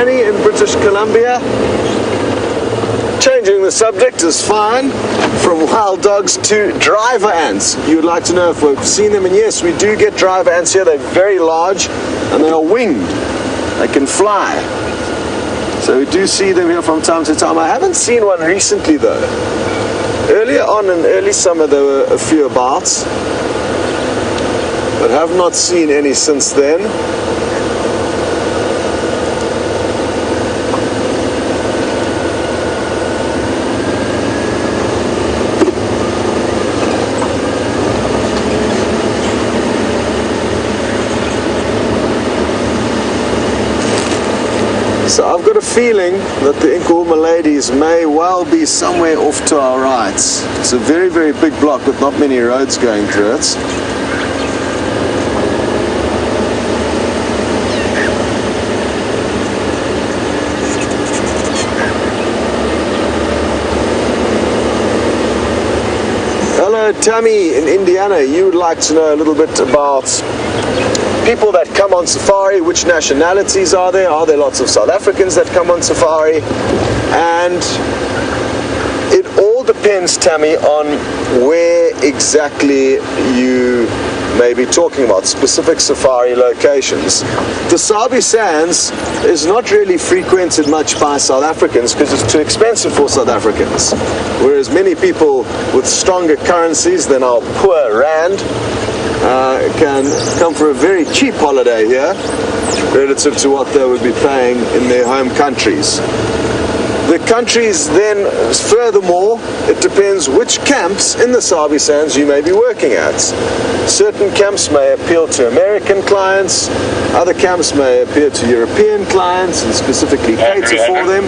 Danny in British Columbia. Changing the subject is fine. From wild dogs to driver ants. You would like to know if we've seen them, and yes, we do get driver ants here. They're very large and they are winged. They can fly. So we do see them here from time to time. I haven't seen one recently though. Earlier on in early summer there were a few abouts, but have not seen any since then. So I've got a feeling that the Nkuhuma ladies may well be somewhere off to our right. It's a very, very big block with not many roads going through it. Hello, Tammy in Indiana. You would like to know a little bit about people that come on safari. Which nationalities are there? Are there lots of South Africans that come on safari? And it all depends, Tammy, on where exactly you may be talking about, specific safari locations. The Sabi Sands is not really frequented much by South Africans because it's too expensive for South Africans, whereas many people with stronger currencies than our poor rand can come for a very cheap holiday here relative to what they would be paying in their home countries. The countries then, furthermore, it depends which camps in the Sabi Sands you may be working at. Certain camps may appeal to American clients, other camps may appeal to European clients and specifically cater for them.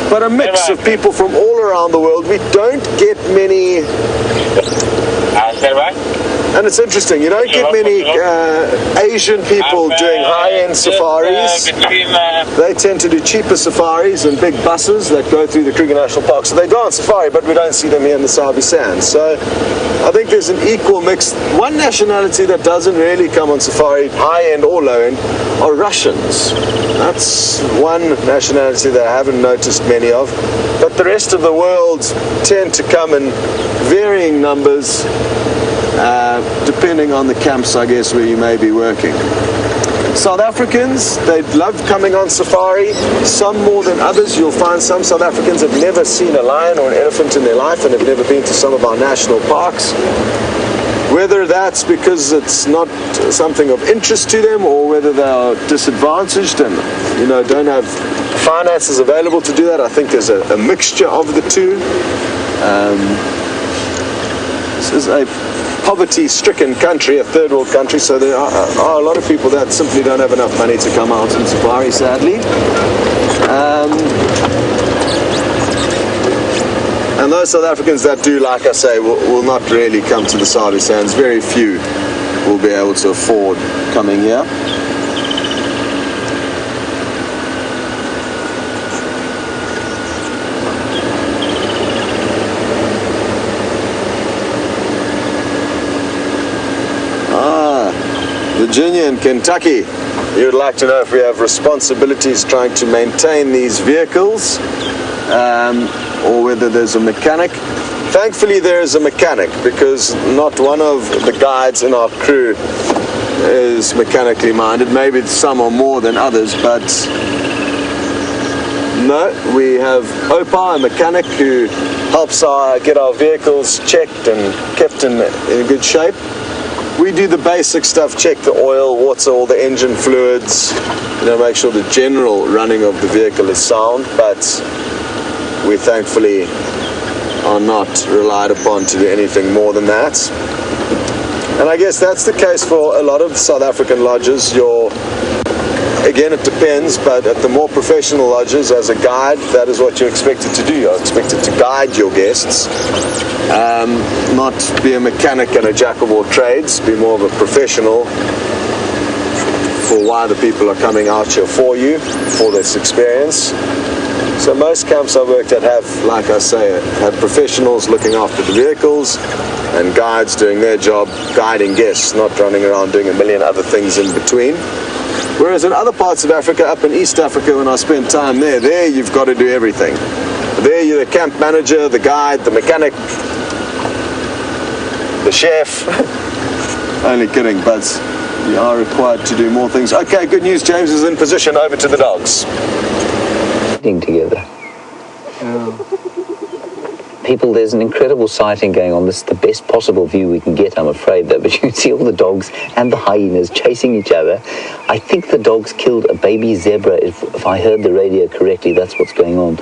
But a mix of people from all around the world. We don't get many. And it's interesting, you don't get many Asian people doing high-end safaris. They tend to do cheaper safaris and big buses that go through the Kruger National Park. So they go on safari, but we don't see them here in the Sabi Sands. So I think there's an equal mix. One nationality that doesn't really come on safari, high-end or low-end, are Russians. That's one nationality that I haven't noticed many of. But the rest of the world tend to come in varying numbers, depending on the camps, I guess, where you may be working. South Africans, they love coming on safari, some more than others. You'll find some South Africans have never seen a lion or an elephant in their life and have never been to some of our national parks. Whether that's because it's not something of interest to them or whether they are disadvantaged and, you know, don't have finances available to do that, I think there's a mixture of the two. This is a poverty-stricken country, a third world country, so there are a lot of people that simply don't have enough money to come out on safari, sadly. And those South Africans that do, like I say, will not really come to the Sabi Sands. Very few will be able to afford coming here. Virginia and Kentucky, you would like to know if we have responsibilities trying to maintain these vehicles, or whether there's a mechanic. Thankfully there is a mechanic, because not one of the guides in our crew is mechanically minded. Maybe some are more than others, but no, we have Opa, a mechanic who helps get our vehicles checked and kept in good shape. We do the basic stuff, check the oil, water, all the engine fluids, you know, make sure the general running of the vehicle is sound, but we thankfully are not relied upon to do anything more than that. And I guess that's the case for a lot of South African lodges. Again, it depends, but at the more professional lodges, as a guide, that is what you're expected to do. You're expected to guide your guests, not be a mechanic and a jack of all trades, be more of a professional for why the people are coming out here for you, for this experience. So most camps I've worked at have, like I say, had professionals looking after the vehicles and guides doing their job, guiding guests, not running around doing a million other things in between. Whereas in other parts of Africa, up in East Africa, when I spent time there you've got to do everything. There you're the camp manager, the guide, the mechanic, the chef. Only kidding, but you are required to do more things. Okay, good news, James is in position. Over to the dogs. Together. People, there's an incredible sighting going on. This is the best possible view we can get, I'm afraid, though. But you can see all the dogs and the hyenas chasing each other. I think the dogs killed a baby zebra. If I heard the radio correctly, that's what's going on.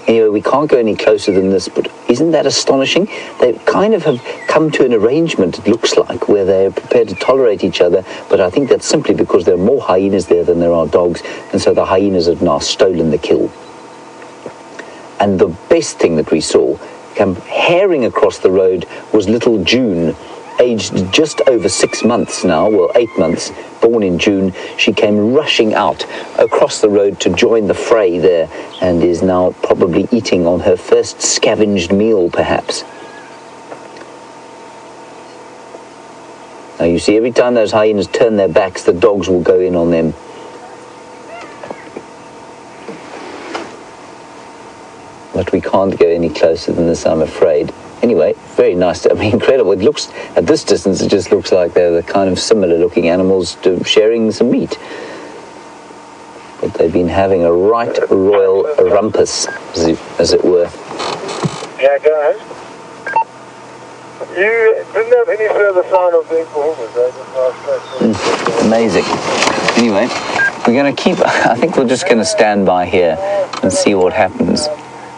Anyway, we can't go any closer than this, but isn't that astonishing? They kind of have come to an arrangement, it looks like, where they're prepared to tolerate each other, but I think that's simply because there are more hyenas there than there are dogs, and so the hyenas have now stolen the kill. And the best thing that we saw, come herring across the road, was little June, aged just over 6 months now, well, 8 months, born in June. She came rushing out across the road to join the fray there, and is now probably eating on her first scavenged meal, perhaps. Now you see, every time those hyenas turn their backs, the dogs will go in on them. But we can't go any closer than this, I'm afraid. Anyway, very nice. I mean, incredible. It looks, at this distance, it just looks like they're the kind of similar-looking animals to sharing some meat. But they've been having a right royal rumpus, as it were. Yeah, go ahead. You didn't have any further sign of the performance, Amazing. Anyway, we're going to keep, I think we're just going to stand by here and see what happens.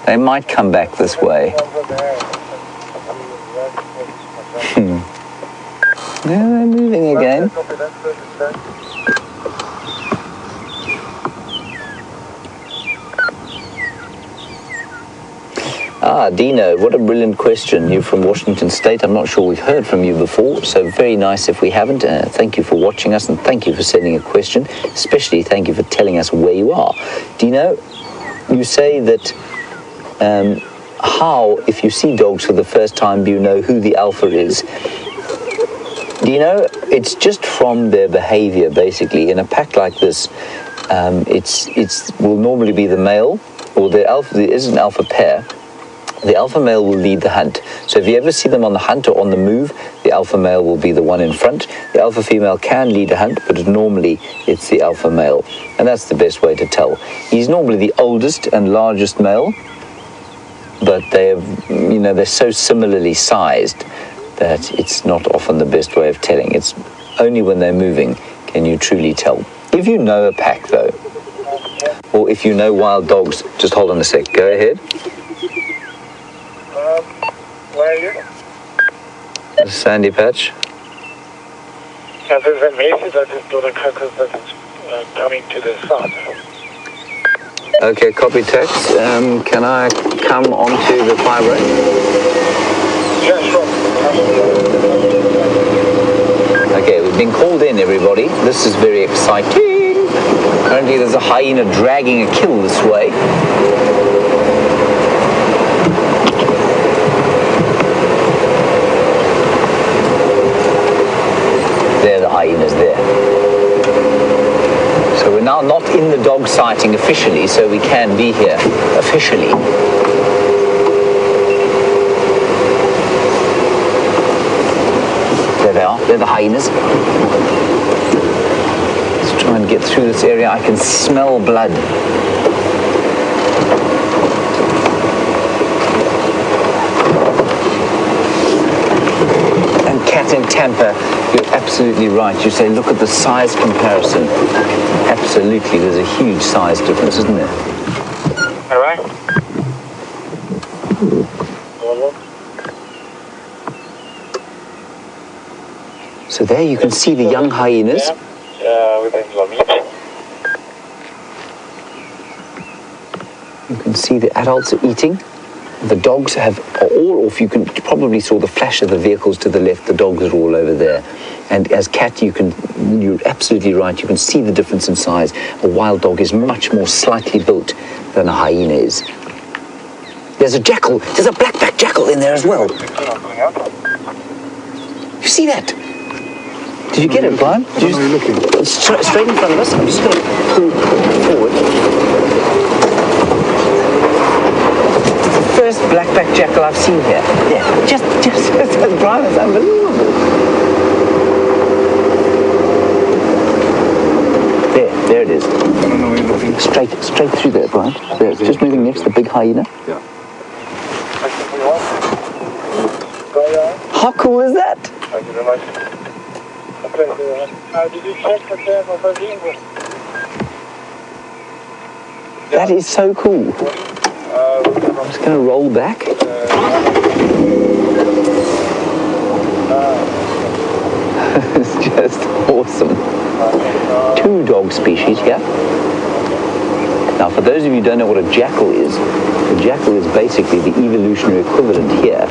They might come back this way. No, they're moving again. Ah, Dino, what a brilliant question. You're from Washington State. I'm not sure we've heard from you before, so very nice if we haven't. Thank you for watching us, and thank you for sending a question. Especially thank you for telling us where you are. Dino, you say that how, if you see dogs for the first time, do you know who the alpha is? Do you know, it's just from their behavior, basically. In a pack like this, it will normally be the male, or the alpha. There is an alpha pair. The alpha male will lead the hunt. So if you ever see them on the hunt or on the move, the alpha male will be the one in front. The alpha female can lead a hunt, but normally it's the alpha male. And that's the best way to tell. He's normally the oldest and largest male, but they're so similarly sized that it's not often the best way of telling. It's only when they're moving can you truly tell. If you know a pack, though, or if you know wild dogs, just hold on a sec. Go ahead. Where are you? The sandy patch. Yeah, there's a message I just got a caucus that is coming to the south. Okay, copy text. Can I come onto the fibre? Yeah, sure. Okay, we've been called in, everybody. This is very exciting. Apparently there's a hyena dragging a kill this way. There, the hyena's there. So we're now not in the dog sighting officially, so we can be here officially. There they are, they're the hyenas. Let's try and get through this area. I can smell blood. And cat in Tampa, you're absolutely right. You say, look at the size comparison. Absolutely, there's a huge size difference, isn't there? All right. So there you can see the young hyenas. You can see the adults are eating. The dogs are all off. You probably saw the flash of the vehicles to the left. The dogs are all over there. And as cat, you're absolutely right. You can see the difference in size. A wild dog is much more slightly built than a hyena is. There's a jackal. There's a black-backed jackal in there as well. You see that? Did you get it, Brian? I don't know where you're looking. It's straight in front of us. I'm just going to pull forward. It's the first blackback jackal I've seen here. Yeah, just Brian, it's unbelievable. There it is. I don't know where you're looking. Straight through there, Brian. There, it's just moving next to the big hyena. Yeah. How cool is that? Thank you very much. Did you check the table for the English? That is so cool. I'm just going to roll back. It's just awesome. 2 dog species here. Now, for those of you who don't know what a jackal is, the jackal is basically the evolutionary equivalent here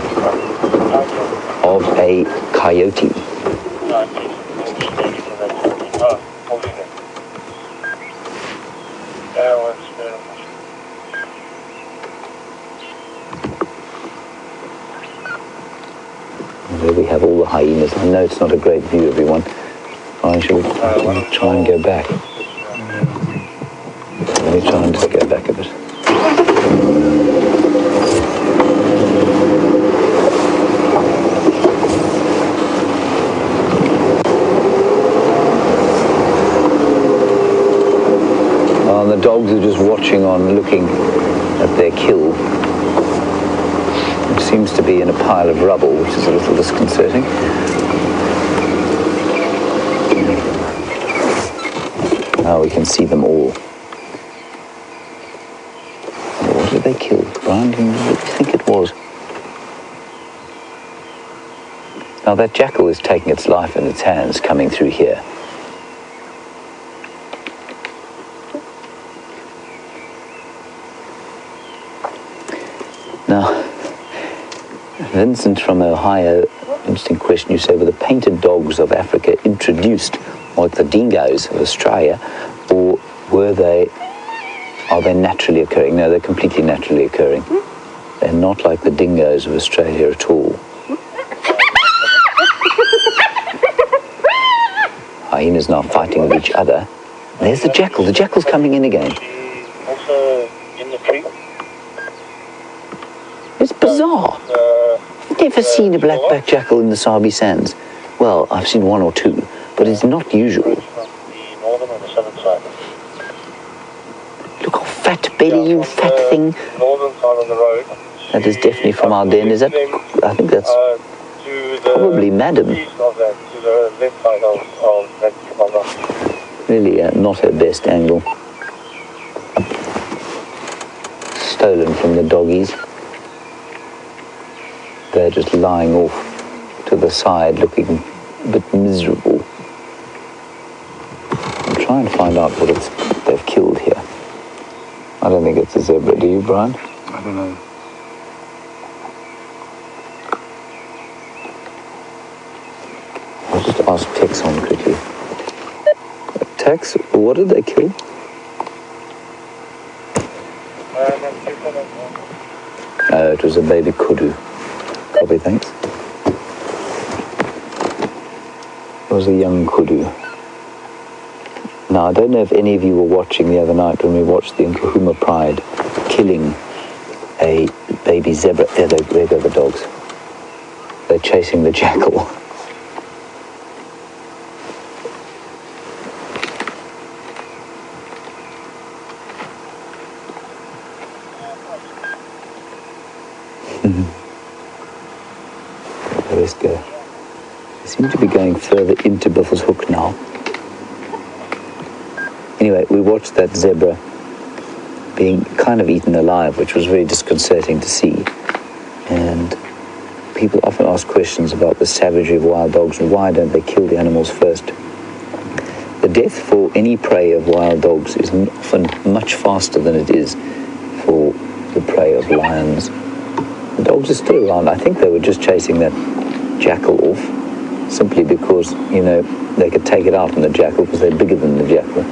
of a coyote. There we have all the hyenas. I know it's not a great view, everyone. I shall try and go back. Let me try and just go back a bit. And the dogs are just watching on, looking at their kill. It seems to be in a pile of rubble, which is a little disconcerting. Now we can see them all. What did they kill, Brian? What do you think it was? Now that jackal is taking its life in its hands, coming through here. Now, Vincent from Ohio, interesting question. You say, were the painted dogs of Africa introduced like the dingoes of Australia, or are they naturally occurring? No, they're completely naturally occurring. They're not like the dingoes of Australia at all. Hyenas now fighting with each other. There's the jackal. The jackal's coming in again. Also in the tree. It's bizarre. I've never seen a blackback jackal in the Sabi Sands. Well, I've seen 1 or 2, but it's not usual. The northern and the southern side. Look how fat belly, you fat thing. Northern side of the road. That is definitely from our den. Is that? I think that's probably Madam. East of that, to the left side of that camera. Really not her best angle. Stolen from the doggies. They're just lying off to the side, looking a bit miserable. I'll try and find out what they've killed here. I don't think it's a zebra. Do you, Brian? I don't know. I'll just ask Tex on quickly. Tex, what did they kill? It was a baby kudu. Copy, thanks. It was a young kudu. Now, I don't know if any of you were watching the other night when we watched the Nkuhuma Pride killing a baby zebra. There go the dogs. They're chasing the jackal. The rest go. They seem to be going further into Buffalo's Hook now. Anyway, we watched that zebra being kind of eaten alive, which was very disconcerting to see. And people often ask questions about the savagery of wild dogs and why don't they kill the animals first. The death for any prey of wild dogs is often much faster than it is for the prey of lions. The dogs are still around. I think they were just chasing that jackal off simply because, you know, they could take it out on the jackal because they're bigger than the jackal.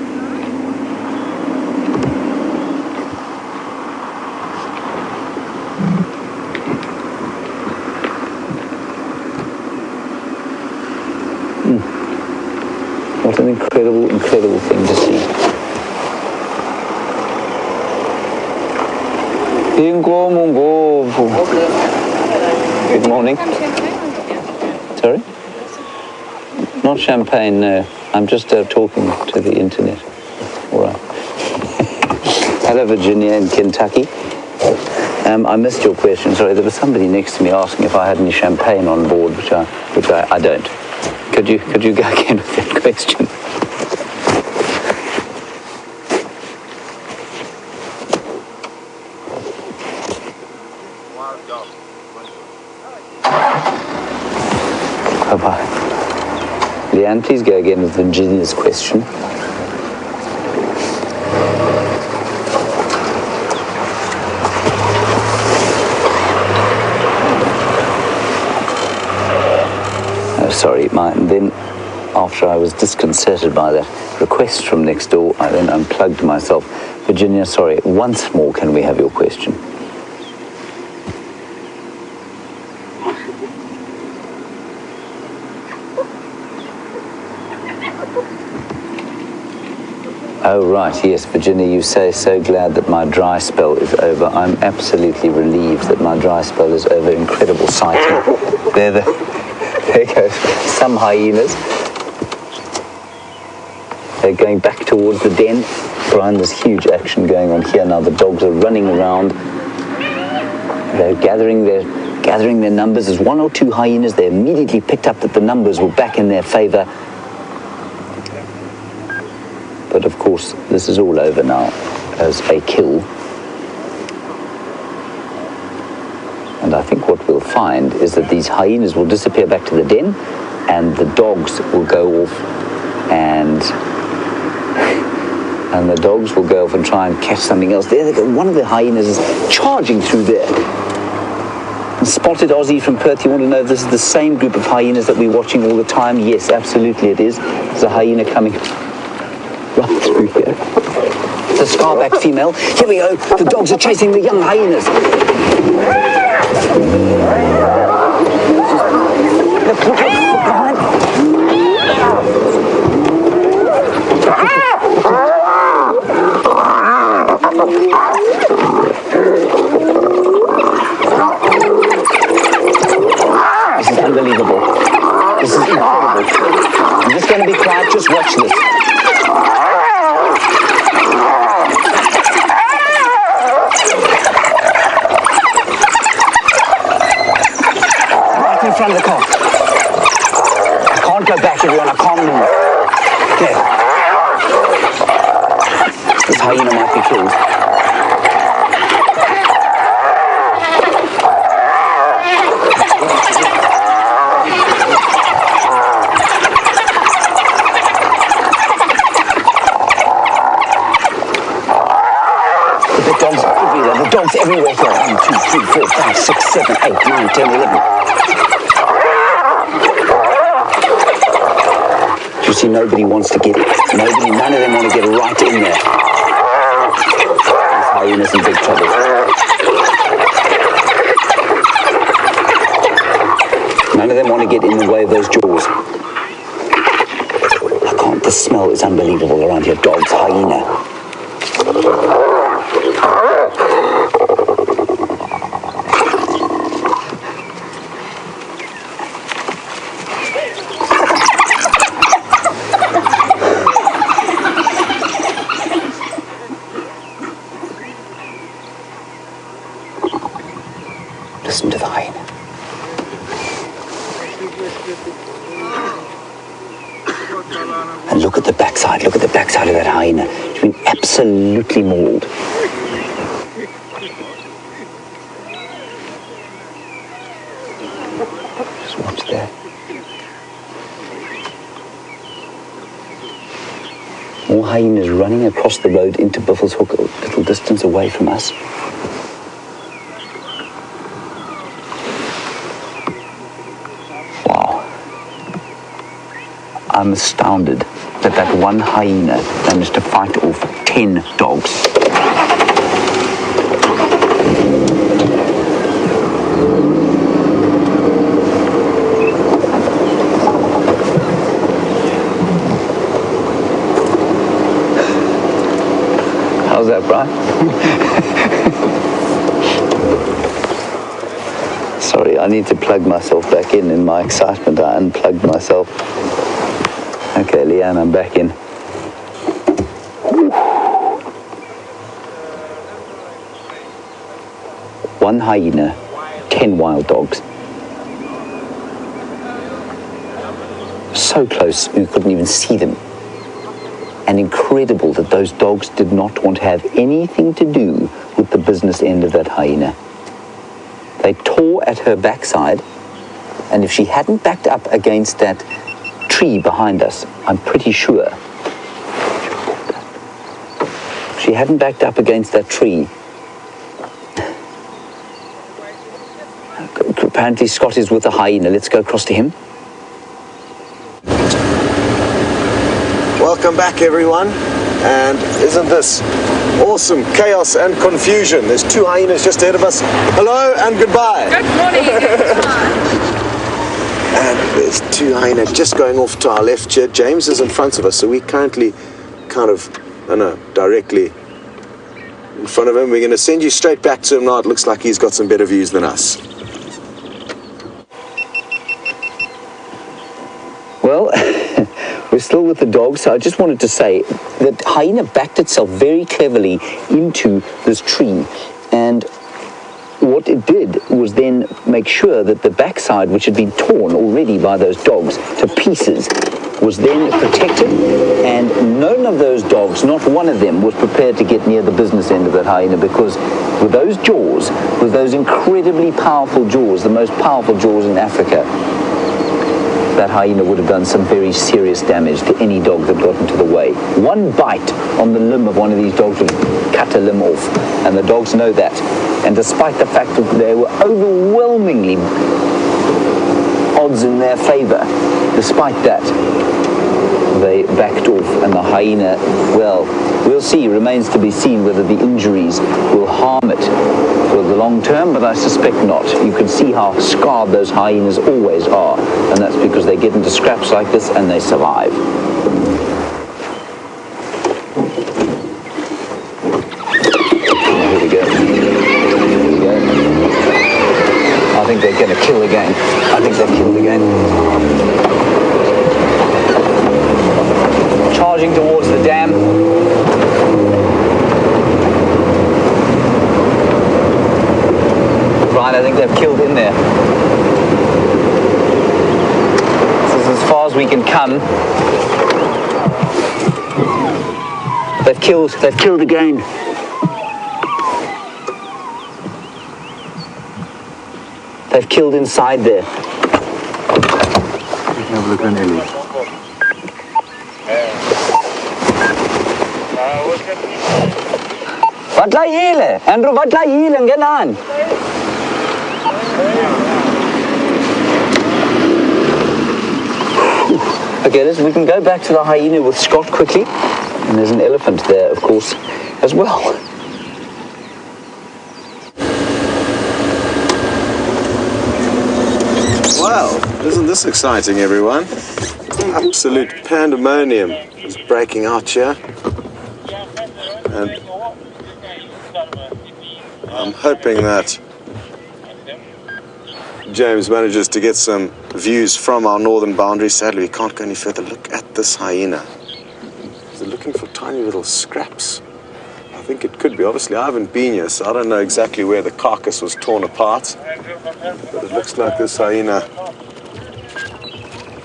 incredible thing to see. Good morning. Sorry? Not champagne, no. I'm just talking to the internet. All right. Hello, Virginia in Kentucky. I missed your question. Sorry, there was somebody next to me asking if I had any champagne on board, which I don't. Could you go again with that question? Bye-bye. Leanne, please go again with Virginia's question. Sorry, then after I was disconcerted by that request from next door, I then unplugged myself. Virginia, sorry, once more, can we have your question? Oh, right, yes, Virginia, you say, so glad that my dry spell is over. I'm absolutely relieved that my dry spell is over. Incredible sighting. There go some hyenas. They're going back towards the den. Brian, there's huge action going on here now. The dogs are running around. They're gathering their numbers. There's one or two hyenas. They immediately picked up that the numbers were back in their favor. But of course, this is all over now as a kill. And I think what we'll find is that these hyenas will disappear back to the den, and the dogs will go off and the dogs will go off and try and catch something else. There they go. One of the hyenas is charging through there. And Spotted Aussie from Perth, you want to know if this is the same group of hyenas that we're watching all the time? Yes, absolutely it is. There's a hyena coming right through here. It's a scarback female. Here we go. The dogs are chasing the young hyenas. This is unbelievable. This is incredible. I'm just going to be quiet. Just watch this. Right in front of the car. I can't go back, everyone. I can't move. Okay. This hyena might be killed. The dogs everywhere here. 1, 2, 3, 4, 5, 6, 7, 8, 9, 10, 11. You see, nobody wants to get it. None of them want to get right in there. These hyenas in big trouble. None of them want to get in the way of those jaws. I can't. The smell is unbelievable around here. Dogs, hyena. Listen to the hyena. And look at the backside of that hyena. It's been absolutely mauled. Just watch there. More hyenas running across the road into Buffelshoek, a little distance away from us. I'm astounded that one hyena managed to fight off 10 dogs. How's that, Brian? Sorry, I need to plug myself back in my excitement. I unplugged myself. Okay, Leanne, I'm back in. One hyena, 10 wild dogs. So close, you couldn't even see them. And incredible that those dogs did not want to have anything to do with the business end of that hyena. They tore at her backside, and if she hadn't backed up against that tree behind us, I'm pretty sure, if she hadn't backed up against that tree, apparently Scott is with the hyena. Let's go across to him. Welcome back, everyone. And isn't this awesome? Chaos and confusion. There's 2 hyenas just ahead of us. Hello and goodbye. Good morning. And there's 2 hyenas just going off to our left here. James is in front of us, so we're currently kind of, directly in front of him. We're going to send you straight back to him now. It looks like he's got some better views than us. Well, we're still with the dogs, so I just wanted to say that hyena backed itself very cleverly into this tree, and what it did was then make sure that the backside, which had been torn already by those dogs to pieces, was then protected, and none of those dogs, not one of them, was prepared to get near the business end of that hyena, because with those jaws, with those incredibly powerful jaws, the most powerful jaws in Africa, that hyena would have done some very serious damage to any dog that got into the way. One bite on the limb of one of these dogs would cut a limb off, and the dogs know that. And despite the fact that they were overwhelmingly odds in their favor, despite that, they backed off, and the hyena, well, we'll see. Remains to be seen whether the injuries will harm it for the long term, but I suspect not. You can see how scarred those hyenas always are, and that's because they get into scraps like this and they survive. Here we go. Here we go. I think they're going to kill again. I think they've killed again. Charging towards the dam. Right, I think they've killed in there. This is as far as we can come. They've killed again. They've killed inside there. We can have a look at Ellie. Wat laat jullie? Andrew, wat laat jullie? Get on. Okay, we can go back to the hyena with Scott quickly. And there's an elephant there, of course, as well. Wow, isn't this exciting, everyone? Absolute pandemonium is breaking out here. And I'm hoping that James manages to get some views from our northern boundary. Sadly, we can't go any further. Look at this hyena. They're looking for tiny little scraps. I think it could be. Obviously, I haven't been here, so I don't know exactly where the carcass was torn apart. But it looks like this hyena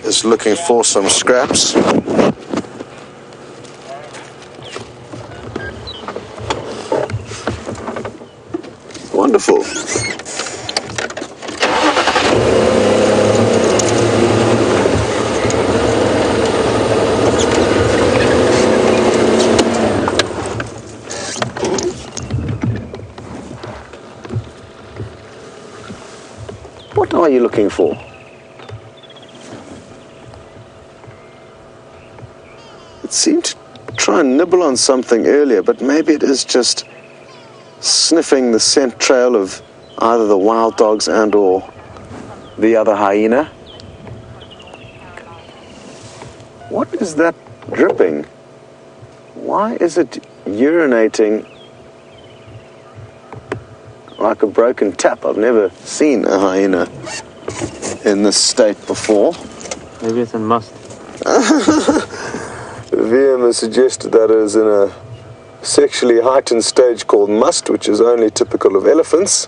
is looking for some scraps. Wonderful. What are you looking for? It seemed to try and nibble on something earlier, but maybe it is just sniffing the scent trail of either the wild dogs and or the other hyena. What is that dripping? Why is it urinating like a broken tap? I've never seen a hyena in this state before. Maybe it's a must. VM has suggested that it is in a sexually heightened stage called must, which is only typical of elephants.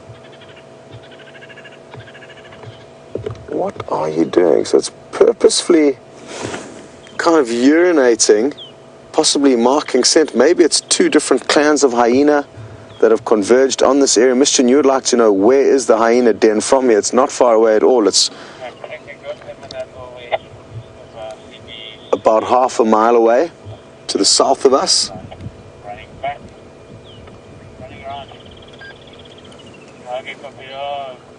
What are you doing? So it's purposefully kind of urinating, possibly marking scent. Maybe it's two different clans of hyena that have converged on this area. Mission, you would like to know, where is the hyena den from here? It's not far away at all. It's about half a mile away to the south of us.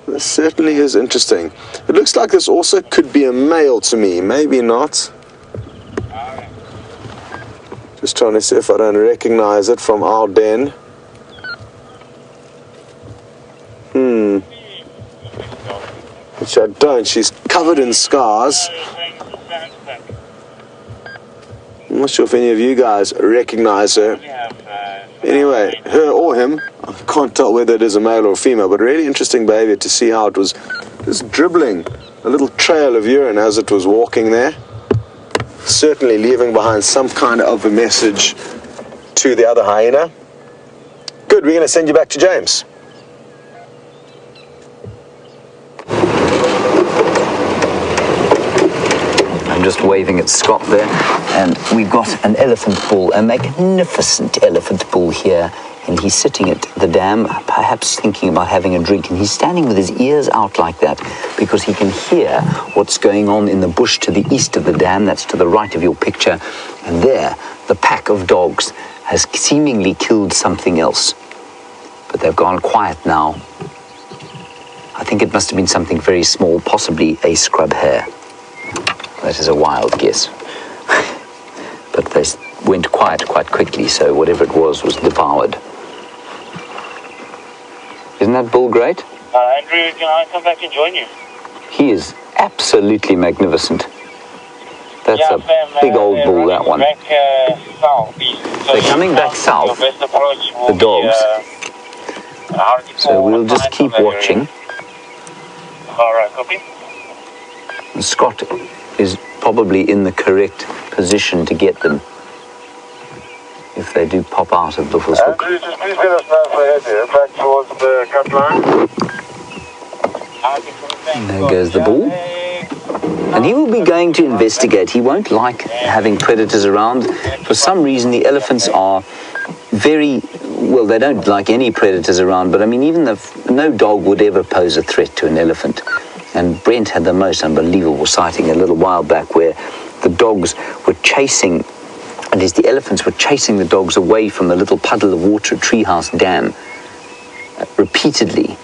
This certainly is interesting. It looks like this also could be a male to me, maybe not. Just trying to see if I don't recognize it from our den. Which I don't. She's covered in scars. I'm not sure if any of you guys recognize her. Anyway, her or him, I can't tell whether it is a male or a female, but really interesting behavior to see how it was just dribbling a little trail of urine as it was walking there. Certainly leaving behind some kind of a message to the other hyena. Good, we're going to send you back to James. I'm just waving at Scott there, and we've got an elephant bull, a magnificent elephant bull here, and he's sitting at the dam, perhaps thinking about having a drink, and he's standing with his ears out like that because he can hear what's going on in the bush to the east of the dam. That's to the right of your picture, and there the pack of dogs has seemingly killed something else, but they've gone quiet now. I think it must have been something very small, possibly a scrub hare. That is a wild guess. But they went quiet quite quickly, so whatever it was devoured. Isn't that bull great? Andrew, can I come back and join you? He is absolutely magnificent. That's a big old bull, that one. Back, southeast. So they're coming back south, the dogs. So we'll just keep watching. All right, copy. And Scott is probably in the correct position to get them if they do pop out of Buffelshoek. Andrew, just please let us know if they head here, back towards the cut line. And there goes the bull. And he will be going to investigate. He won't like having predators around. For some reason, the elephants are very, well, they don't like any predators around, but I mean, even no dog would ever pose a threat to an elephant. And Brent had the most unbelievable sighting a little while back where the dogs were chasing, at least the elephants were chasing the dogs away from the little puddle of water at Treehouse Dam repeatedly.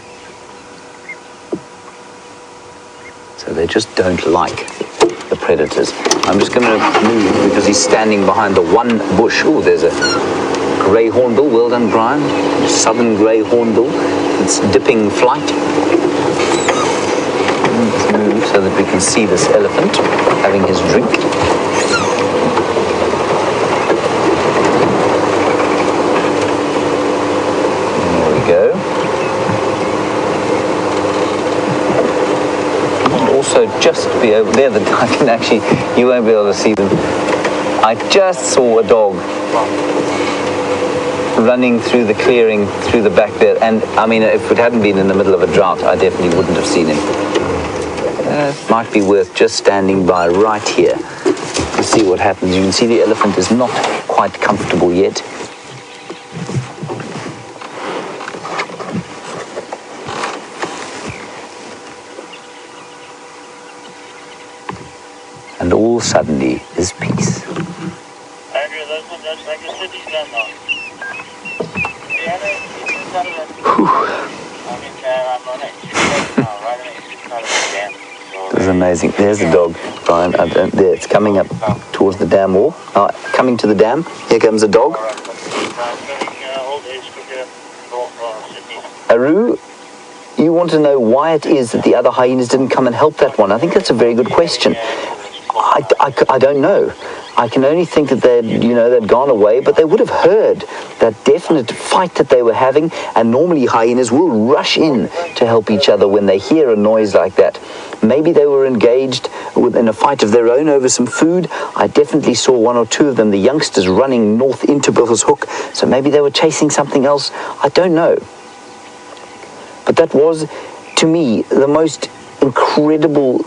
So they just don't like the predators. I'm just going to move because he's standing behind the one bush. Oh, there's a grey hornbill. Well done, Brian. Southern grey hornbill. It's dipping flight. Let's move so that we can see this elephant having his drink. There we go. And also just be over there, I can actually, you won't be able to see them. I just saw a dog running through the clearing, through the back there, and I mean, if it hadn't been in the middle of a drought, I definitely wouldn't have seen him. It might be worth just standing by right here to see what happens. You can see the elephant is not quite comfortable yet. And all suddenly is peace. Andrew, that's like a city done now. This is amazing. There's the dog, Brian. There, it's coming up towards the dam wall. Coming to the dam. Here comes the dog. Aru, you want to know why it is that the other hyenas didn't come and help that one? I think that's a very good question. I don't know. I can only think that they'd gone away, but they would have heard that definite fight that they were having, and normally hyenas will rush in to help each other when they hear a noise like that. Maybe they were engaged in a fight of their own over some food. I definitely saw one or two of them, the youngsters, running north into Buffalo's Hook, so maybe they were chasing something else. I don't know. But that was, to me, the most incredible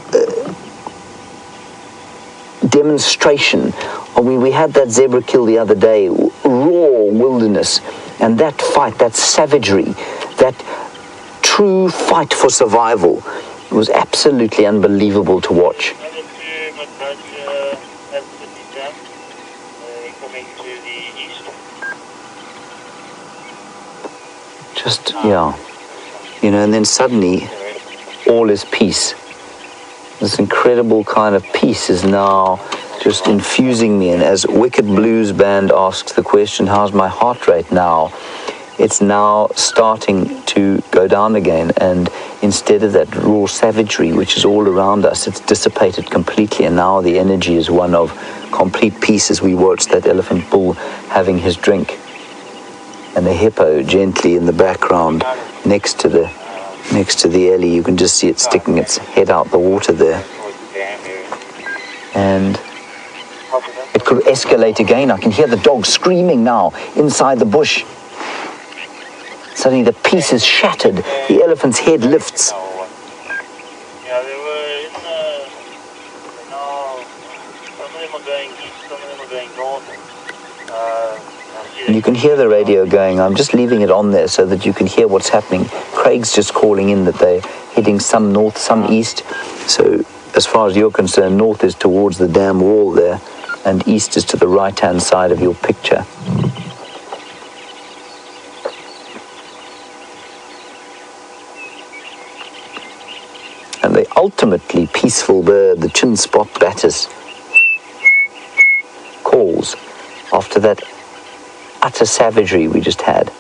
demonstration. I mean, we had that zebra kill the other day, raw wilderness, and that fight, that savagery, that true fight for survival was absolutely unbelievable to watch. Just, yeah, and then suddenly all is peace. This incredible kind of peace is now just infusing me. And as Wicked Blues Band asks the question, how's my heart rate now? It's now starting to go down again. And instead of that raw savagery, which is all around us, it's dissipated completely. And now the energy is one of complete peace as we watch that elephant bull having his drink. And the hippo gently in the background next to the Ellie. You can just see it sticking its head out the water there. And it could escalate again. I can hear the dog screaming now inside the bush. Suddenly the peace is shattered. The elephant's head lifts. Yeah, they were in some of them are going east, some of them are going north. And you can hear the radio going. I'm just leaving it on there so that you can hear what's happening. Craig's just calling in that they're heading some north, some east. So as far as you're concerned, north is towards the dam wall there, and east is to the right-hand side of your picture. And the ultimately peaceful bird, the chin spot batters, calls after that utter savagery we just had.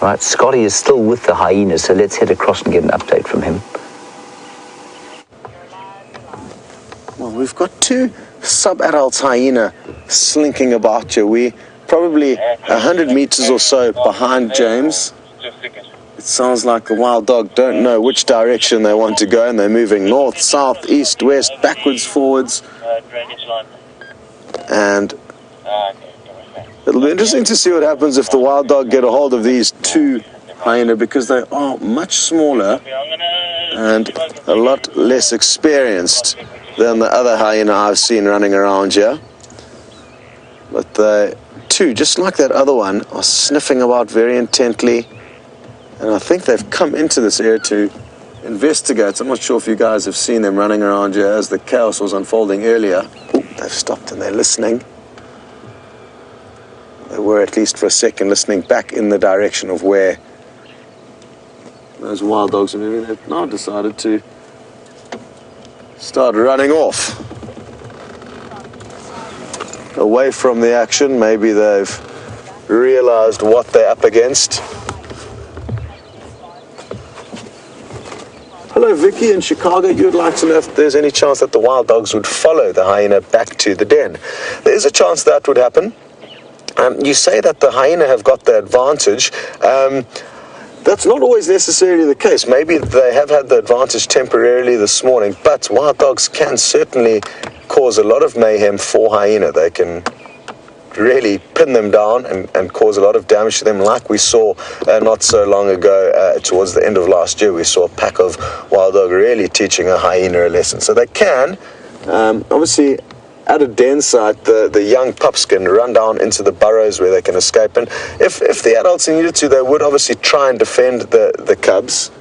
Right, Scotty is still with the hyenas, so let's head across and get an update from him. Well, we've got two sub-adult hyena slinking about here. We're probably 100 meters or so behind James. It sounds like the wild dog don't know which direction they want to go, and they're moving north, south, east, west, backwards, forwards. And it'll be interesting to see what happens if the wild dog get a hold of these two hyena, because they are much smaller and a lot less experienced than the other hyena I've seen running around here. But the two, just like that other one, are sniffing about very intently. And I think they've come into this area to investigate. I'm not sure if you guys have seen them running around here as the chaos was unfolding earlier. Ooh, they've stopped and they're listening. They were, at least for a second, listening back in the direction of where those wild dogs are moving. They've now decided to start running off away from the action. Maybe they've realized what they're up against. Hello, Vicky in Chicago. You would like to know if there's any chance that the wild dogs would follow the hyena back to the den. There is a chance that would happen. You say that the hyena have got the advantage. That's not always necessarily the case. Maybe they have had the advantage temporarily this morning, but wild dogs can certainly cause a lot of mayhem for hyena. They can really pin them down and cause a lot of damage to them, like we saw not so long ago towards the end of last year. We saw a pack of wild dog really teaching a hyena a lesson. So they can, obviously, at a den site, the young pups can run down into the burrows where they can escape. And if the adults needed to, they would obviously try and defend the cubs.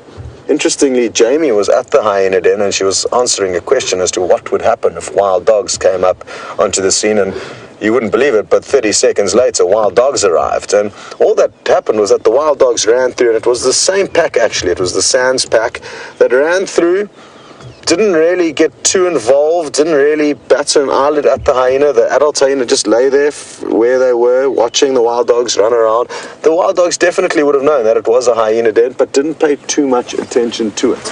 Interestingly, Jamie was at the hyena den and she was answering a question as to what would happen if wild dogs came up onto the scene. And you wouldn't believe it, but 30 seconds later, wild dogs arrived. And all that happened was that the wild dogs ran through, and it was the same pack, actually. It was the Sands pack that ran through didn't really get too involved, didn't really bat an eyelid at the hyena. The adult hyena just lay there where they were, watching the wild dogs run around. The wild dogs definitely would have known that it was a hyena den, but didn't pay too much attention to it.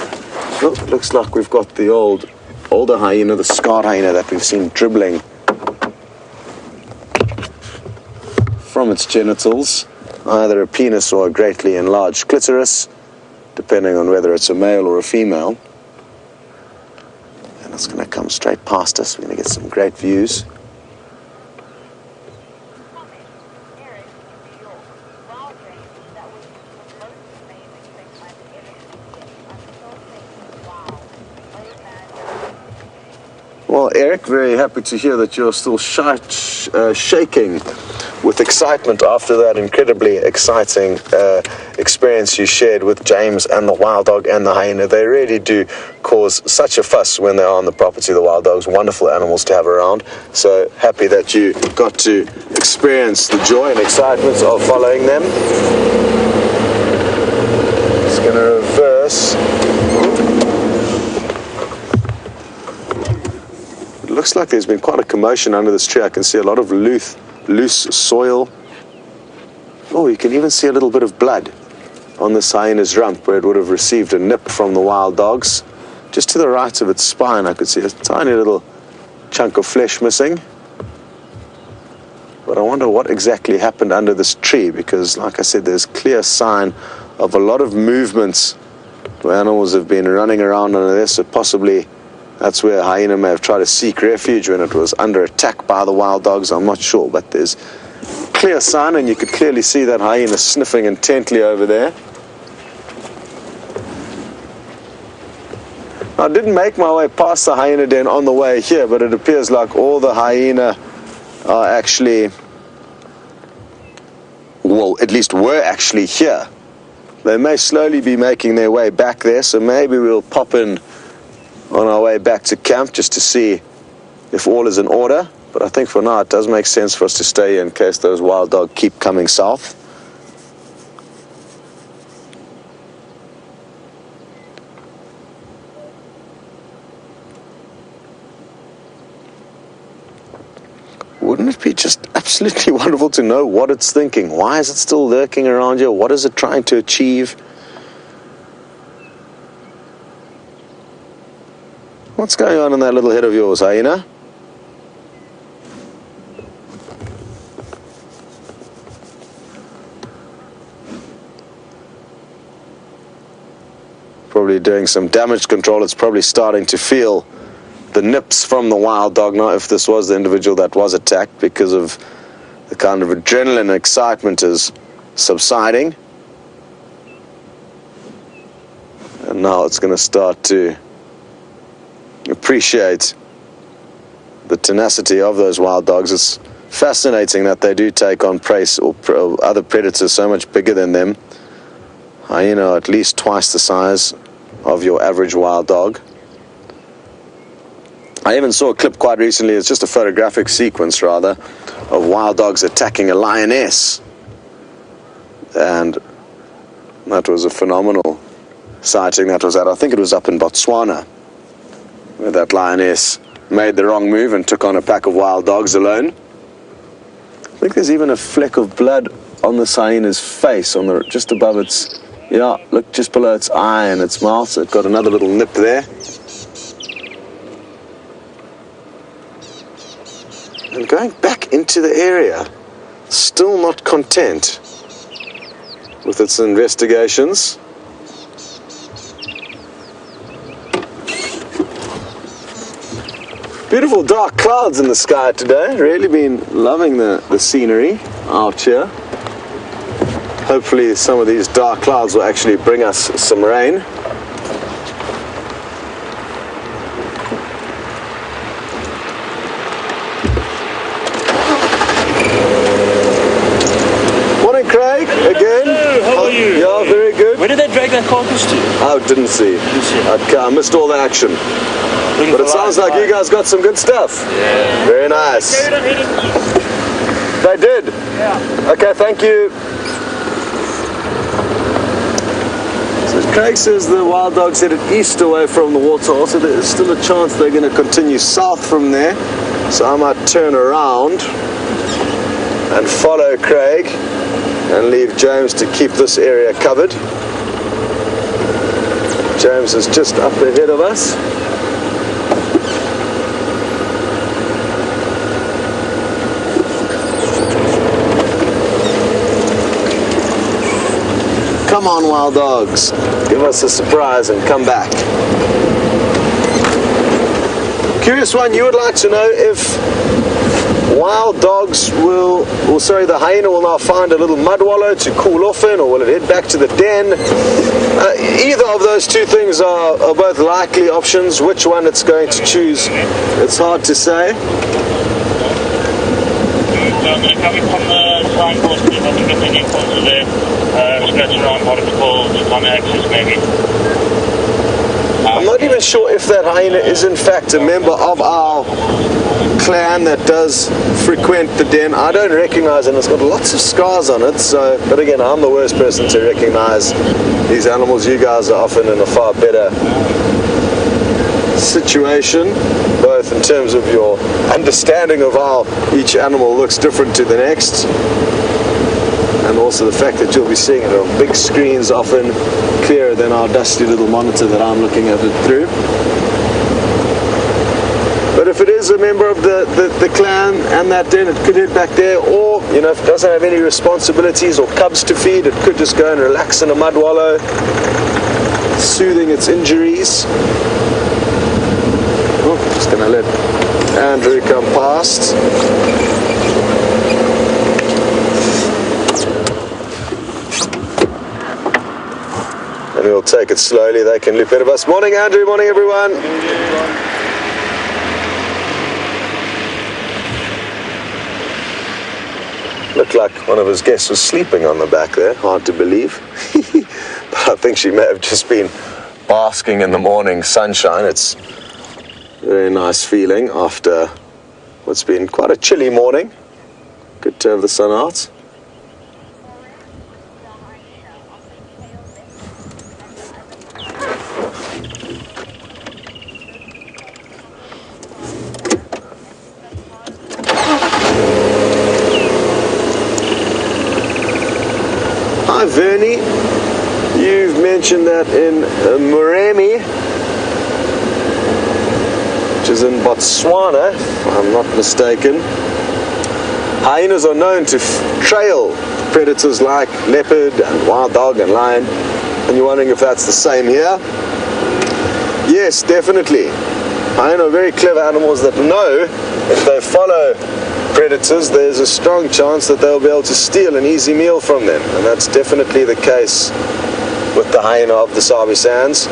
Well, it looks like we've got the older hyena, the scarred hyena that we've seen dribbling from its genitals, either a penis or a greatly enlarged clitoris, depending on whether it's a male or a female. And it's going to come straight past us. We're going to get some great views. Well, Eric, very happy to hear that you're still shaking with excitement after that incredibly exciting experience you shared with James and the wild dog and the hyena. They really do cause such a fuss when they are on the property, the wild dogs. Wonderful animals to have around. So happy that you got to experience the joy and excitement of following them. Just going to reverse. It looks like there's been quite a commotion under this tree. I can see a lot of loose soil. Oh, you can even see a little bit of blood on this hyena's rump where it would have received a nip from the wild dogs. Just to the right of its spine, I could see a tiny little chunk of flesh missing. But I wonder what exactly happened under this tree, because, like I said, there's clear sign of a lot of movements where animals have been running around under this, so possibly that's where a hyena may have tried to seek refuge when it was under attack by the wild dogs. I'm not sure, but there's clear sign, and you could clearly see that hyena sniffing intently over there. I didn't make my way past the hyena den on the way here, but it appears like all the hyena are actually, well, at least were actually here. They may slowly be making their way back there, so maybe we'll pop in on our way back to camp just to see if all is in order. But I think for now it does make sense for us to stay here in case those wild dogs keep coming south. Wouldn't it be just absolutely wonderful to know what it's thinking? Why is it still lurking around here? What is it trying to achieve? What's going on in that little head of yours, hyena? Probably doing some damage control. It's probably starting to feel the nips from the wild dog now, if this was the individual that was attacked, because of the kind of adrenaline and excitement is subsiding. And now it's going to start to appreciate the tenacity of those wild dogs. It's fascinating that they do take on prey or other predators so much bigger than them. Hyena are at least twice the size of your average wild dog. I even saw a clip quite recently, it's just a photographic sequence rather, of wild dogs attacking a lioness. And that was a phenomenal sighting. That was at, I think it was up in Botswana, where that lioness made the wrong move and took on a pack of wild dogs alone. I think there's even a fleck of blood on the hyena's face, on the just above its, yeah, look, just below its eye and its mouth. So it's got another little nip there. And going back into the area, still not content with its investigations. Beautiful dark clouds in the sky today. Really been loving the scenery out here. Hopefully some of these dark clouds will actually bring us some rain. Morning, Craig. Again. Hello, how are you? Yeah, very good. Where did they drag that carcass to? I didn't see. I missed all the action. But it sounds like you guys got some good stuff. Yeah. Very nice. They did? Yeah. Okay, thank you. So Craig says the wild dogs headed east away from the waterhole, so there is still a chance they're going to continue south from there. So I might turn around and follow Craig and leave James to keep this area covered. James is just up ahead of us. Come on, wild dogs, give us a surprise and come back. Curious one, you would like to know if wild dogs the hyena will now find a little mud wallow to cool off in, or will it head back to the den? Either of those two things are both likely options. Which one it's going to choose, it's hard to say. Coming from the signpost, I think it's any closer there, scratch around what it's called, on axis maybe. I'm not even sure if that hyena is in fact a member of our clan that does frequent the den. I don't recognize it. It's got lots of scars on it, so, but again, I'm the worst person to recognize these animals. You guys are often in a far better situation, both in terms of your understanding of how each animal looks different to the next, and also the fact that you'll be seeing it on big screens, often clearer than our dusty little monitor that I'm looking at it through. But if it is a member of the clan and that den, it could head back there, or, you know, if it doesn't have any responsibilities or cubs to feed, it could just go and relax in a mud wallow, soothing its injuries. Oh, just gonna let Andrew come past. And we'll take it slowly. They can leap ahead of us. Morning, Andrew. Morning, everyone. Looked like one of his guests was sleeping on the back there. Hard to believe. But I think she may have just been basking in the morning sunshine. It's a very nice feeling after what's been quite a chilly morning. Good to have the sun out. Hi Vernie, you've mentioned that in Moremi, which is in Botswana, if I'm not mistaken, hyenas are known to trail predators like leopard and wild dog and lion, and you're wondering if that's the same here? Yes, definitely. Hyenas are very clever animals that know if they follow predators, there's a strong chance that they'll be able to steal an easy meal from them, and that's definitely the case with the hyena of the Sabi Sands.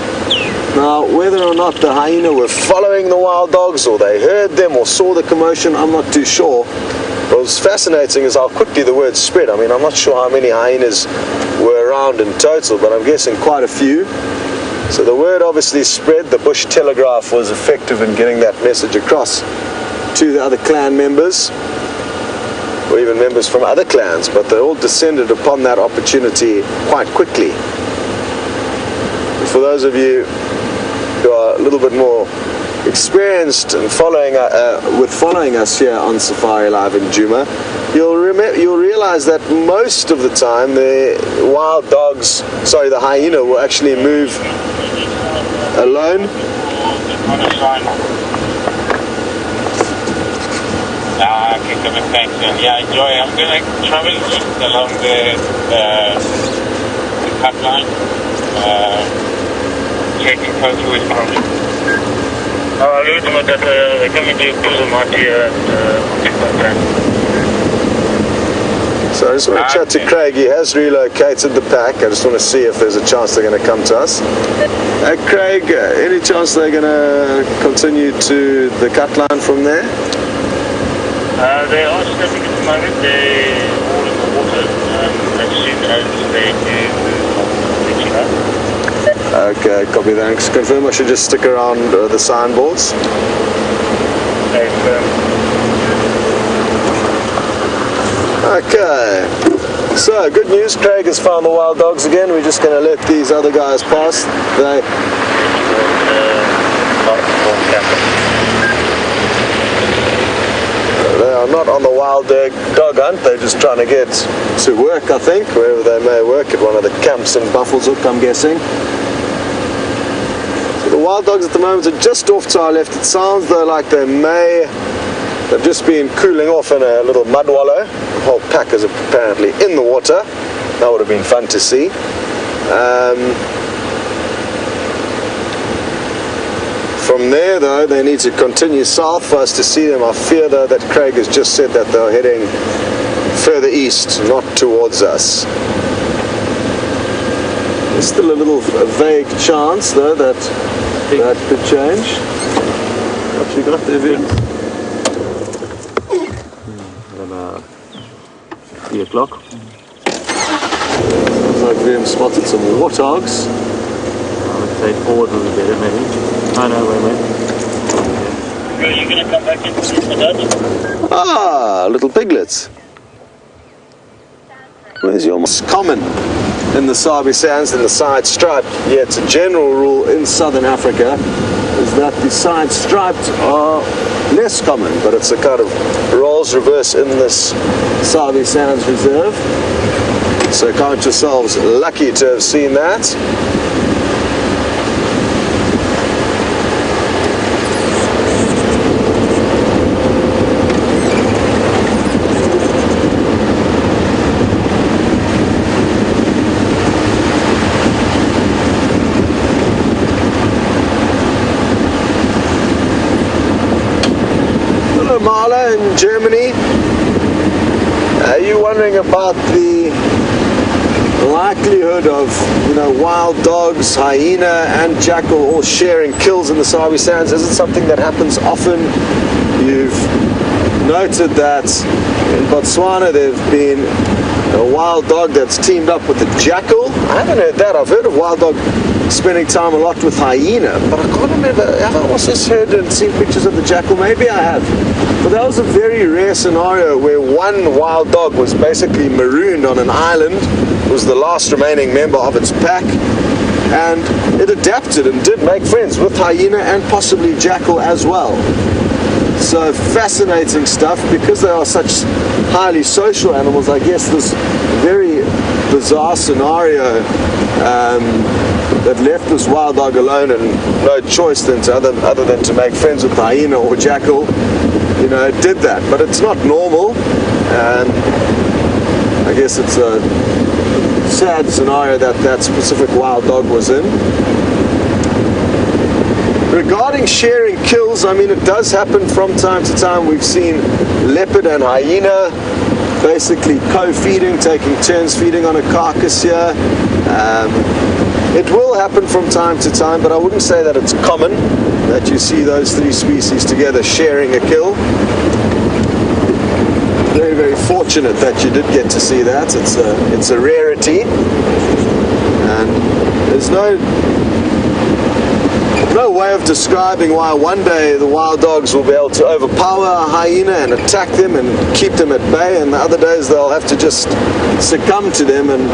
Now, whether or not the hyena were following the wild dogs, or they heard them or saw the commotion, I'm not too sure. What was fascinating is how quickly the word spread. I mean, I'm not sure how many hyenas were around in total, but I'm guessing quite a few. So the word obviously spread. The bush telegraph was effective in getting that message across to the other clan members, or even members from other clans, but they all descended upon that opportunity quite quickly. For those of you who are a little bit more experienced in following us here on Safari Live in Djuma, you'll realize that most of the time the hyena will actually move alone. Yeah, enjoy. I'm going to travel east along the cut line, checking close with probably. Ultimately, they're coming to Djuma So I just want to chat to Craig. He has relocated the pack. I just want to see if there's a chance they're going to come to us. Craig, any chance they're going to continue to the cut line from there? They are stepping at the moment. They're all in the water. As soon as they do, reaching up. Okay, copy, thanks. Confirm I should just stick around the signboards. Okay. So, good news, Craig has found the wild dogs again. We're just going to let these other guys pass. They are not on the wild dog hunt, they're just trying to get to work, I think, wherever they may work, at one of the camps in Buffelshoek, I'm guessing. So the wild dogs at the moment are just off to our left. It sounds though like they've just been cooling off in a little mud wallow. The whole pack is apparently in the water. That would have been fun to see. From there, though, they need to continue south for us to see them. I fear, though, that Craig has just said that they're heading further east, not towards us. There's still a vague chance, though, that could change. What you got there, Vince? About 3 o'clock. Looks like Graham spotted some warthogs. I would say forward a little bit, maybe. Oh no, wait. Are you going to come back into the Dutch? Ah, little piglets. Where's your most common in the Sabi Sands and the side striped? Yeah, it's a general rule in southern Africa is that the side striped are less common, but it's a kind of roles reverse in this Sabi Sands reserve. So count yourselves lucky to have seen that. Marla in Germany, are you wondering about the likelihood of, wild dogs, hyena and jackal all sharing kills in the Sabi Sands? Is it something that happens often? You've noted that in Botswana there have been a wild dog that's teamed up with a jackal. I haven't heard that. I've heard of wild dog spending time a lot with hyena, but I can't remember. Have I also heard and seen pictures of the jackal? Maybe I have. But that was a very rare scenario where one wild dog was basically marooned on an island, was the last remaining member of its pack, and it adapted and did make friends with hyena and possibly jackal as well. So fascinating stuff. Because they are such highly social animals, I guess this very bizarre scenario that left this wild dog alone and no choice then other than to make friends with hyena or jackal, it did that. But it's not normal, and I guess it's a sad scenario that specific wild dog was in. Regarding sharing kills, I mean, it does happen from time to time. We've seen leopard and hyena basically co-feeding, taking turns feeding on a carcass here. It will happen from time to time, but I wouldn't say that it's common that you see those three species together sharing a kill. Very, very fortunate that you did get to see that. It's a rarity, and there's no way of describing why one day the wild dogs will be able to overpower a hyena and attack them and keep them at bay, and the other days they'll have to just succumb to them and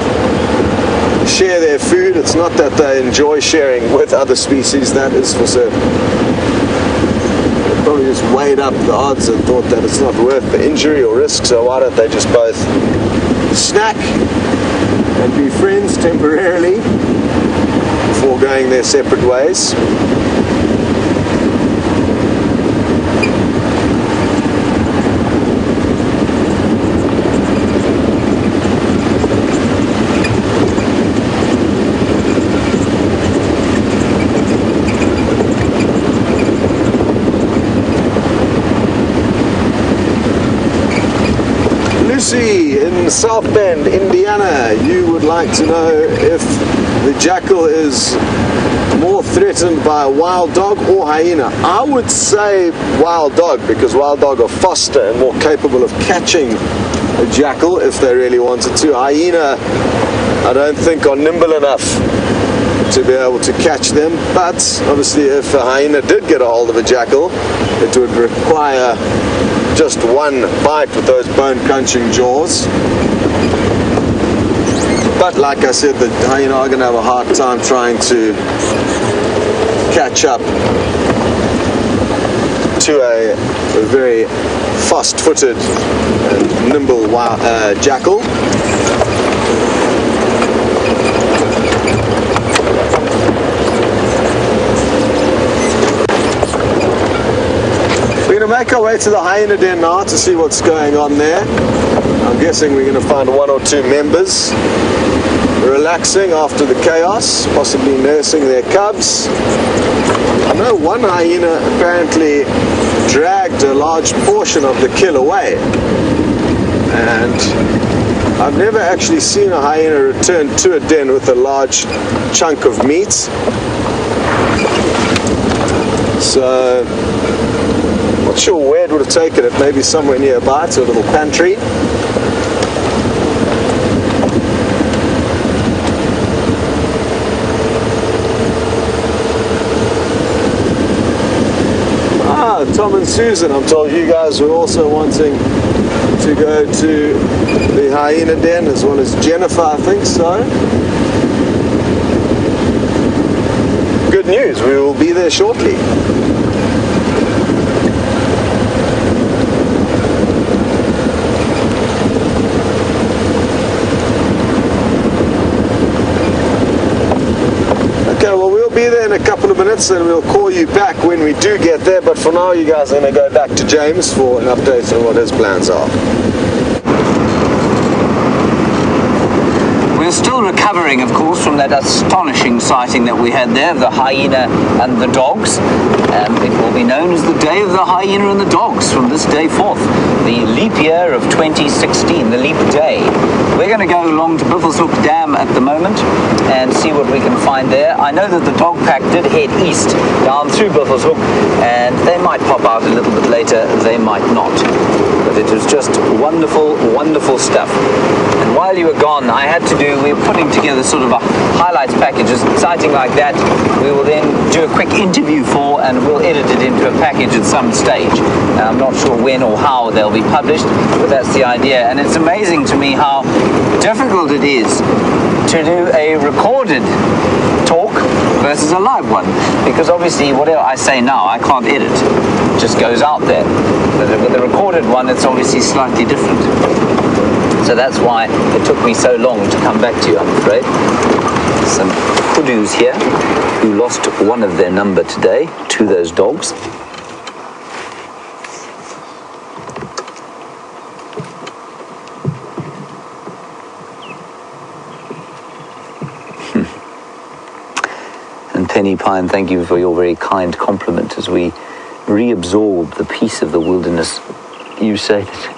share their food. It's not that they enjoy sharing with other species, that is for certain. They probably just weighed up the odds and thought that it's not worth the injury or risk, so why don't they just both snack and be friends temporarily before going their separate ways. Lucy in South Bend, Indiana, you would like to know if the jackal is more threatened by a wild dog or hyena. I would say wild dog, because wild dog are faster and more capable of catching a jackal if they really wanted to. Hyena, I don't think, are nimble enough to be able to catch them, but obviously if a hyena did get a hold of a jackal, it would require just one bite with those bone-crunching jaws. But like I said, the hyena are going to have a hard time trying to catch up to a very fast-footed and nimble jackal. We're going to make our way to the hyena den now to see what's going on there. I'm guessing we're going to find one or two members relaxing after the chaos, possibly nursing their cubs. I know one hyena apparently dragged a large portion of the kill away, and I've never actually seen a hyena return to a den with a large chunk of meat. So, not sure where it would have taken it, maybe somewhere nearby to a little pantry. Tom and Susan, I'm told you guys were also wanting to go to the hyena den, as well as Jennifer, I think so. Good news, we will be there shortly. Okay, well, we'll be there in a couple of minutes and we'll call you back when we do get there, but for now you guys are going to go back to James for an update on what his plans are. We're still recovering, of course, from that astonishing sighting that we had there of the hyena and the dogs. It will be known as the Day of the Hyena and the Dogs from this day forth. The leap year of 2016, the leap day. We're going to go along to Buffelshoek Dam at the moment and see what we can find there. I know that the dog pack did head east down through Buffelshoek, and they might pop out a little bit later, they might not. But it was just wonderful, wonderful stuff. And while you were gone, we were putting together sort of a highlights packages, sighting like that. We will then do a quick interview for, and we'll edit it into a package at some stage. I'm not sure when or how they'll be published, but that's the idea. And it's amazing to me how difficult it is to do a recorded talk versus a live one, because obviously whatever I say now I can't edit, it just goes out there. But with the recorded one, it's obviously slightly different. So that's why it took me so long to come back to you, I'm afraid. Some hoodoos here who lost one of their number today to those dogs. And Penny Pine, thank you for your very kind compliment as we reabsorb the peace of the wilderness. You say that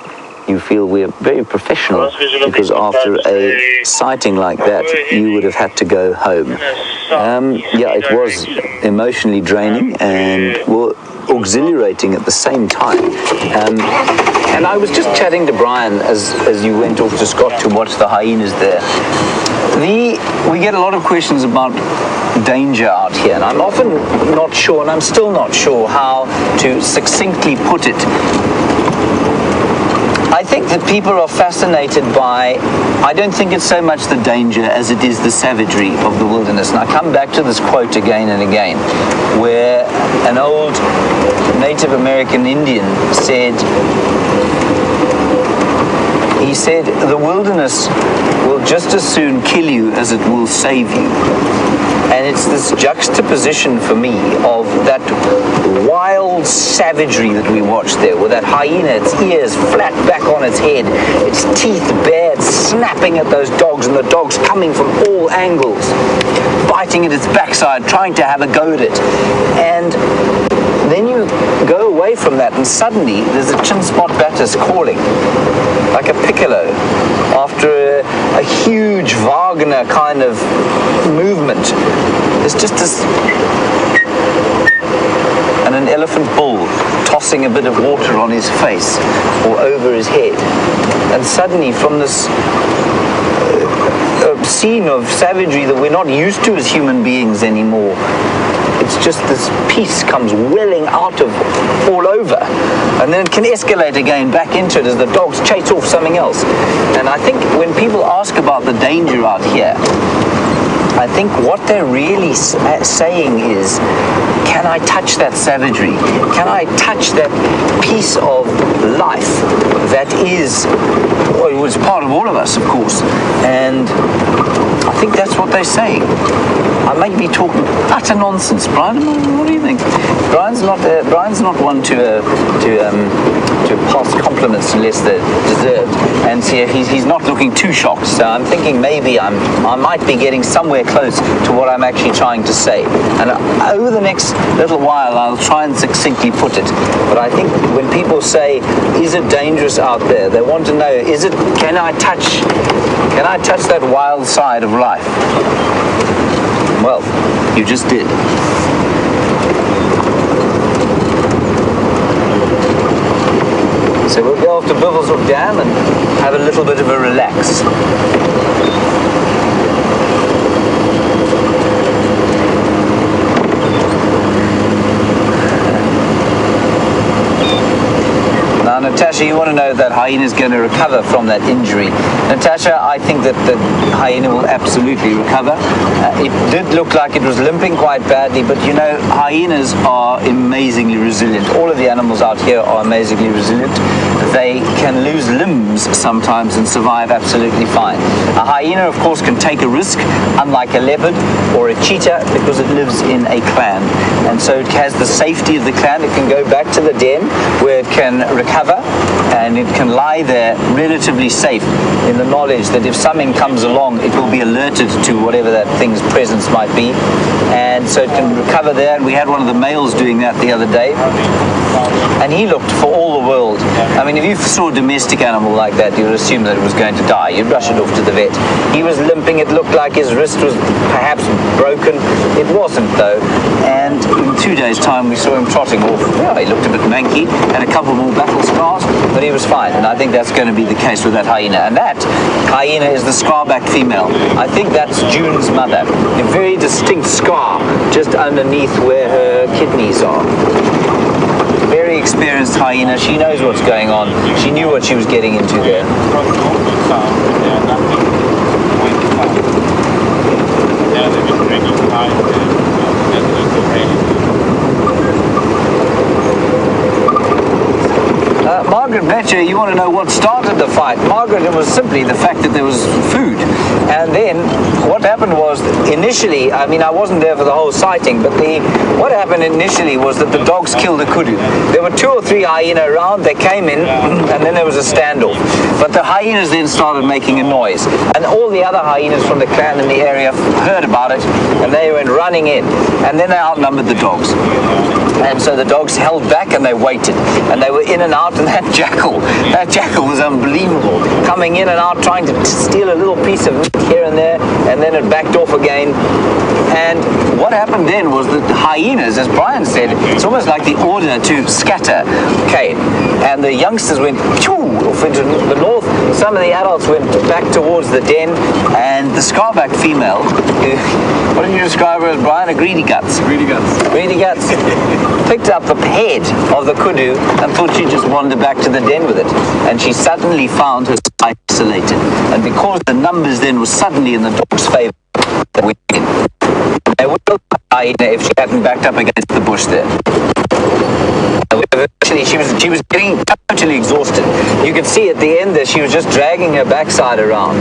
you feel we're very professional because after a sighting like that, you would have had to go home. Yeah, it was emotionally draining and exhilarating at the same time. And I was just chatting to Brian as you went off to Scott to watch the hyenas there. We get a lot of questions about danger out here, and I'm often not sure, and I'm still not sure how to succinctly put it. I think that people are fascinated by, I don't think it's so much the danger as it is the savagery of the wilderness. And I come back to this quote again and again, where an old Native American Indian said, he said, the wilderness will just as soon kill you as it will save you. And it's this juxtaposition for me of that wild savagery that we watched there, with that hyena, its ears flat back on its head, its teeth bared, snapping at those dogs, and the dogs coming from all angles, biting at its backside, trying to have a go at it. And then you go away from that, and suddenly there's a chin spot Battus calling, like a piccolo, after a huge Wagner kind of movement. There's just this, and an elephant bull tossing a bit of water on his face or over his head. And suddenly from this scene of savagery that we're not used to as human beings anymore, it it's just this peace comes welling out of all over, and then it can escalate again back into it as the dogs chase off something else. And I think when people ask about the danger out here, I think what they're really saying is, can I touch that savagery? Can I touch that piece of life that is, well, it was part of all of us, of course. And I think that's what they're saying. I may be talking utter nonsense, Brian. What do you think? Brian's not one to pass compliments unless they're deserved. And see, he's not looking too shocked. So I'm thinking maybe I might be getting somewhere close to what I'm actually trying to say. And over the next little while, I'll try and succinctly put it. But I think when people say, is it dangerous out there? They want to know, can I touch that wild side of life? Well, you just did. So we'll go off to Buffelshoek Dam and have a little bit of a relax. Now, Natasha, you want to know that hyena is going to recover from that injury. Natasha, I think that the hyena will absolutely recover. It did look like it was limping quite badly, but you know, hyenas are amazingly resilient. All of the animals out here are amazingly resilient. They can lose limbs sometimes and survive absolutely fine. A hyena, of course, can take a risk, unlike a leopard or a cheetah, because it lives in a clan. And so it has the safety of the clan. It can go back to the den where it can recover, and it can lie there relatively safe in the knowledge that if something comes along, it will be alerted to whatever that thing's presence might be. And so it can recover there. And we had one of the males doing that the other day, and he looked for all the world. I mean, if you saw a domestic animal like that, you would assume that it was going to die. You'd rush it off to the vet. He was limping. It looked like his wrist was perhaps broken. It wasn't, though. And in 2 days' time, we saw him trotting off. Yeah, he looked a bit manky, had a couple more battle scars, but he was fine. And I think that's going to be the case with that hyena. And that hyena is the scarback female. I think that's June's mother. A very distinct scar just underneath where her kidneys are. Very experienced hyena. She knows what's going on. She knew what she was getting into there. Margaret Betcher, you want to know what started the fight? Margaret, it was simply the fact that there was food. And then what happened was, initially, I mean, I wasn't there for the whole sighting, but what happened initially was that the dogs killed a kudu. There were 2 or 3 hyena around. They came in, and then there was a standoff. But the hyenas then started making a noise. And all the other hyenas from the clan in the area heard about it, and they went running in. And then they outnumbered the dogs. And so the dogs held back and they waited. And they were in and out, and that jackal was unbelievable. Coming in and out, trying to steal a little piece of meat here and there, and then it backed off again. And what happened then was that the hyenas, as Brian said, it's almost like the order to scatter came. And the youngsters went off into the north. Some of the adults went back towards the den, and the scarback female, what did you describe her as, Brian? A greedy guts. Greedy guts. Picked up the head of the kudu and thought she'd just wander back to the den with it. And she suddenly found herself isolated. And because the numbers then were suddenly in the dog's favor, they went in. They would have died if she hadn't backed up against the bush there. Actually, she was getting totally exhausted. You could see at the end that she was just dragging her backside around.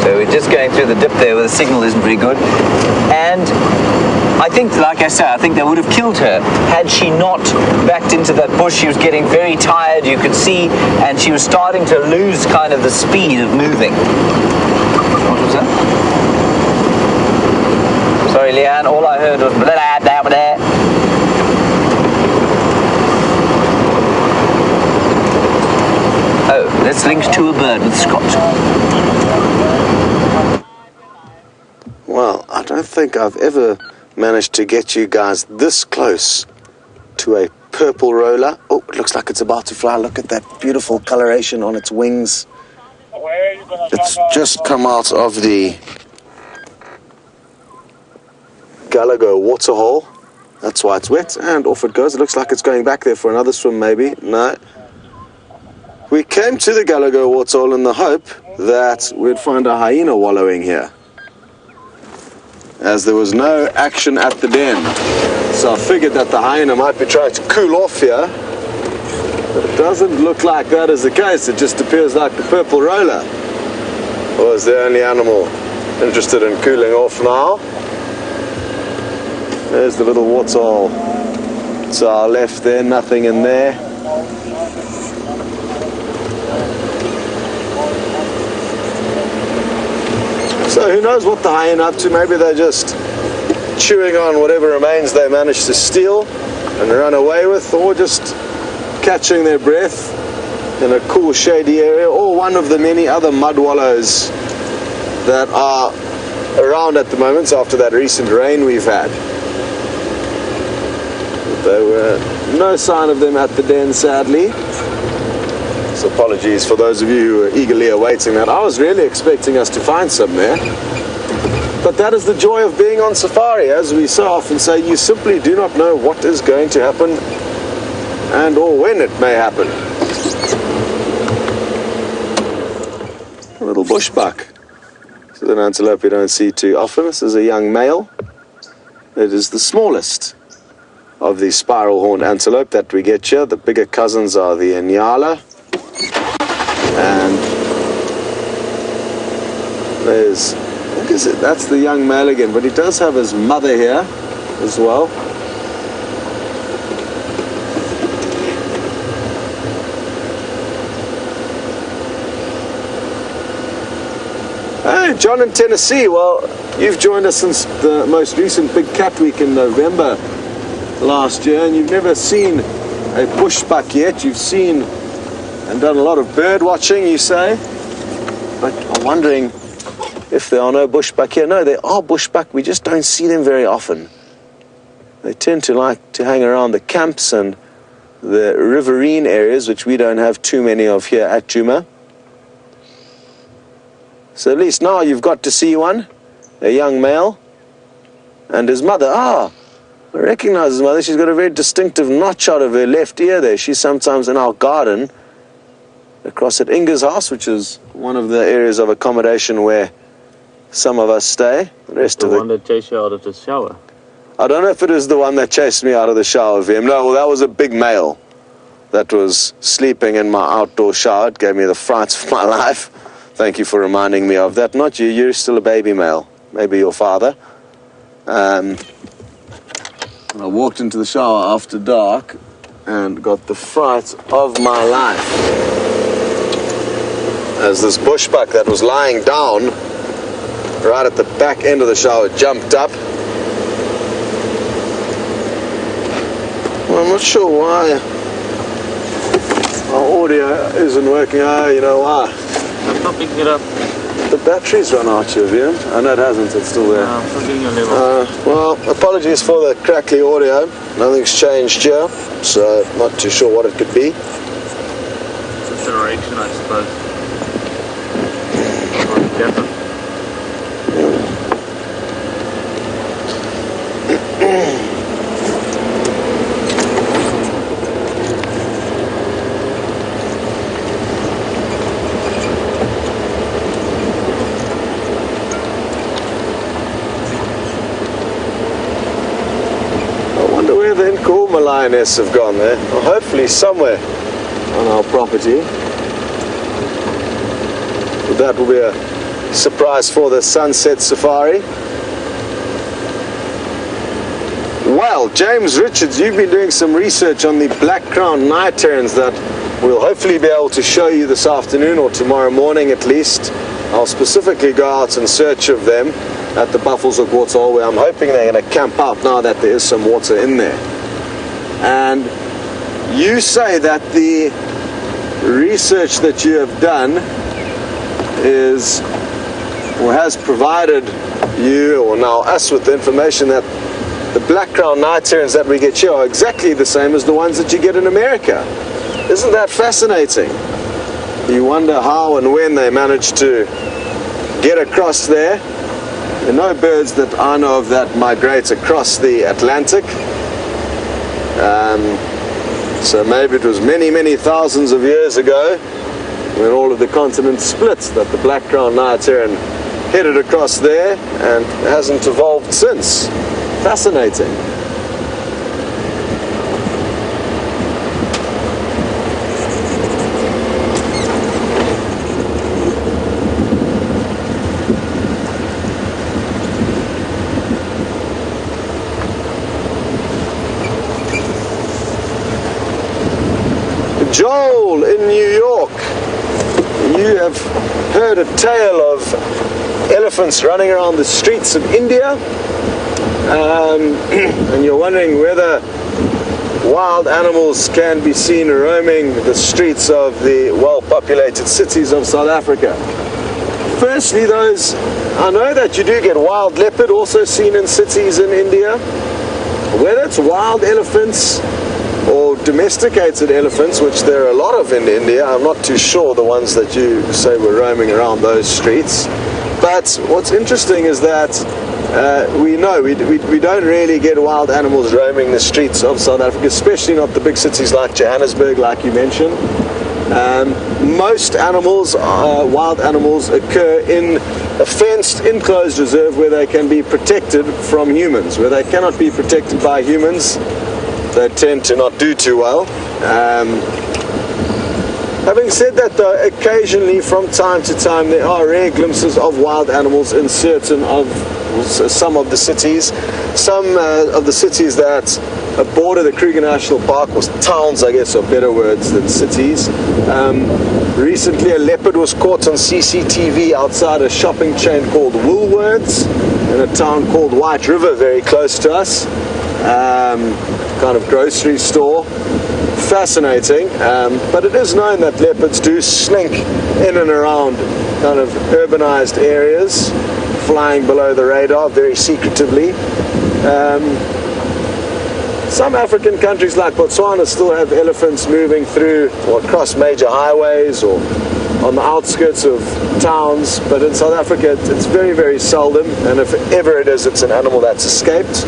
So we're just going through the dip there where the signal isn't very good. And I think, like I said, I think they would have killed her had she not backed into that bush. She was getting very tired, you could see, and she was starting to lose kind of the speed of moving. What was that? Sorry, Leanne, all I heard was blah, blah, blah, blah. Oh, let's link to a bird with Scott. Well, I don't think I've ever managed to get you guys this close to a purple roller. Oh, it looks like it's about to fly. Look at that beautiful coloration on its wings. where are you going to It's just come out of the Gallagher waterhole. That's why it's wet, and off it goes. It looks like it's going back there for another swim, maybe. No. We came to the Gallagher waterhole in the hope that we'd find a hyena wallowing here, as there was no action at the den. So I figured that the hyena might be trying to cool off here, but it doesn't look like that is the case. It just appears like the purple roller was the only animal interested in cooling off now. There's the little waterhole to our left there, nothing in there. So who knows what the hyena up to? Maybe they're just chewing on whatever remains they managed to steal and run away with, or just catching their breath in a cool shady area, or one of the many other mud wallows that are around at the moment after that recent rain we've had. There were no sign of them at the den, sadly. So apologies for those of you who are eagerly awaiting that. I was really expecting us to find some there. But that is the joy of being on safari. As we so often say, you simply do not know what is going to happen and or when it may happen. A little bushbuck. This is an antelope you don't see too often. This is a young male. It is the smallest of the spiral-horned antelope that we get here. The bigger cousins are the Inyala. And there's, what is it? That's the young male again, but he does have his mother here as well. Hey, John in Tennessee. Well, you've joined us since the most recent Big Cat Week in November last year, and you've never seen a bushbuck yet. You've seen and done a lot of bird watching, you say, but I'm wondering if there are no bushbuck here. No, there are bushbuck, we just don't see them very often. They tend to like to hang around the camps and the riverine areas, which we don't have too many of here at Djuma. So at least now you've got to see one, a young male, and his mother. I recognize his mother. She's got a very distinctive notch out of her left ear there. She's sometimes in our garden across at Inga's house, which is one of the areas of accommodation where some of us stay. The rest of the one that chased you out of the shower. I don't know if it is the one that chased me out of the shower, Vim. No, well, that was a big male that was sleeping in my outdoor shower. It gave me the frights of my life. Thank you for reminding me of that. Not you, you're still a baby male. Maybe your father. I walked into the shower after dark and got the fright of my life as this bushbuck that was lying down right at the back end of the shower jumped up. Well, I'm not sure why our audio isn't working. You know why? I'm not picking it up. The battery's run out here, Vim. I know it hasn't, it's still there. I'm not getting a level. Well, apologies for the crackly audio. Nothing's changed here, so not too sure what it could be. It's a direction, I suppose. Together. I wonder where the Nkooma lioness have gone there. Well, hopefully somewhere on our property. But that will be a surprise for the sunset safari. Well, James Richards, you've been doing some research on the black-crowned night terns that we'll hopefully be able to show you this afternoon or tomorrow morning at least. I'll specifically go out in search of them at the Buffelshoek waterhole, where I'm hoping they're going to camp out now that there is some water in there. And you say that the research that you have done is, or has provided you, or now us, with the information that the black-crowned night terns that we get here are exactly the same as the ones that you get in America. Isn't that fascinating? You wonder how and when they managed to get across there. There are no birds that I know of that migrate across the Atlantic. So maybe it was many, many thousands of years ago when all of the continents split that the black-crowned night heron headed across there and hasn't evolved since. Fascinating. Joel in New York, you have heard a tale of elephants running around the streets of India, and you're wondering whether wild animals can be seen roaming the streets of the well-populated cities of South Africa. Firstly, I know that you do get wild leopard also seen in cities in India. Whether it's wild elephants or domesticated elephants, which there are a lot of in India, I'm not too sure, the ones that you say were roaming around those streets. But what's interesting is that we don't really get wild animals roaming the streets of South Africa, especially not the big cities like Johannesburg, like you mentioned. Most animals, wild animals, occur in a fenced, enclosed reserve where they can be protected from humans. Where they cannot be protected by humans, they tend to not do too well. Having said that, though, occasionally from time to time there are rare glimpses of wild animals in some of the cities. Some of the cities that border the Kruger National Park, or towns I guess are better words than cities. Recently a leopard was caught on CCTV outside a shopping chain called Woolworths in a town called White River, very close to us. Kind of grocery store. Fascinating, but it is known that leopards do slink in and around kind of urbanized areas, flying below the radar very secretively. Some African countries like Botswana still have elephants moving through or across major highways or on the outskirts of towns, but in South Africa it's very, very seldom, and if ever it is, it's an animal that's escaped.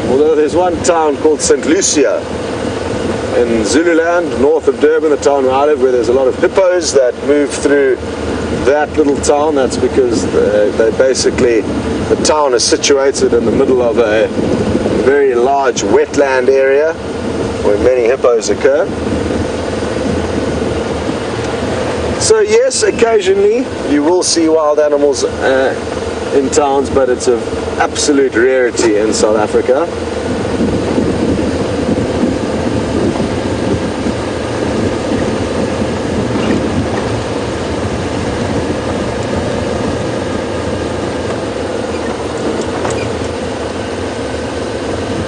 Although there's one town called St. Lucia in Zululand, north of Durban, the town where I live, where there's a lot of hippos that move through that little town. That's because the town is situated in the middle of a very large wetland area where many hippos occur. So yes, occasionally you will see wild animals in towns, but it's of absolute rarity in South Africa.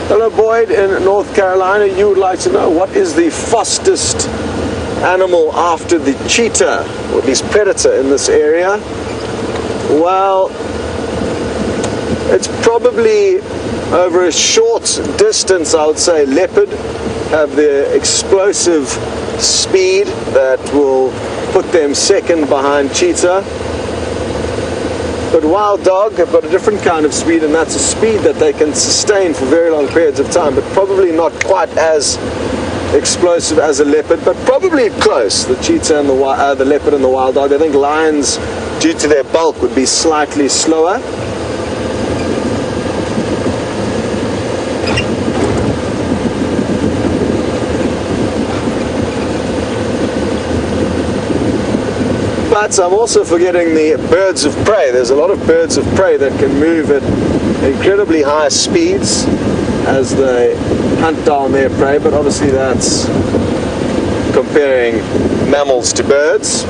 Hello Boyd in North Carolina, you would like to know what is the fastest animal after the cheetah, or at least predator in this area? Well, it's probably over a short distance, I would say leopard have the explosive speed that will put them second behind cheetah. But wild dog have got a different kind of speed, and that's a speed that they can sustain for very long periods of time, but probably not quite as explosive as a leopard, but probably close. The cheetah and the leopard and the wild dog. I think lions, due to their bulk, would be slightly slower. But I'm also forgetting the birds of prey. There's a lot of birds of prey that can move at incredibly high speeds as they hunt down their prey, but obviously that's comparing mammals to birds.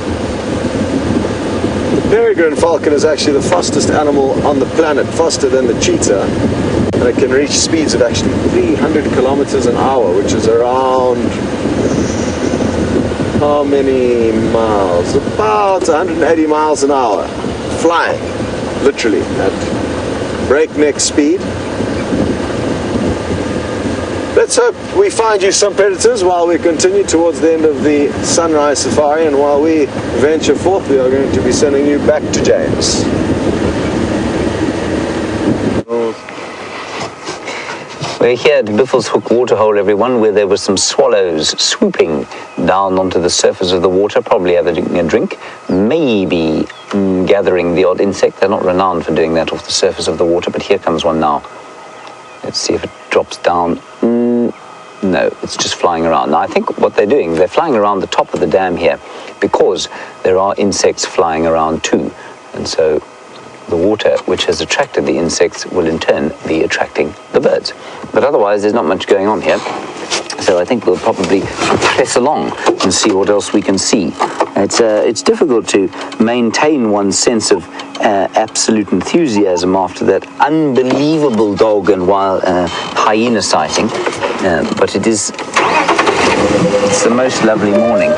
The peregrine falcon is actually the fastest animal on the planet, faster than the cheetah, and it can reach speeds of actually 300 kilometers an hour, which is around how many miles? About 180 miles an hour, flying, literally, at breakneck speed. let's hope we find you some predators while we continue towards the end of the sunrise safari, and while we venture forth, we are going to be sending you back to James. We're here at Biffle's Hook Waterhole, everyone, where there were some swallows swooping down onto the surface of the water, probably having a drink, maybe gathering the odd insect. They're not renowned for doing that off the surface of the water, but here comes one now. Let's see if it drops down. No, it's just flying around. Now, I think what they're doing, they're flying around the top of the dam here because there are insects flying around too. And so the water, which has attracted the insects, will in turn be attracting the birds. But otherwise, there's not much going on here. So I think we'll probably press along and see what else we can see. It's difficult to maintain one's sense of absolute enthusiasm after that unbelievable dog and wild hyena sighting, but it's the most lovely morning.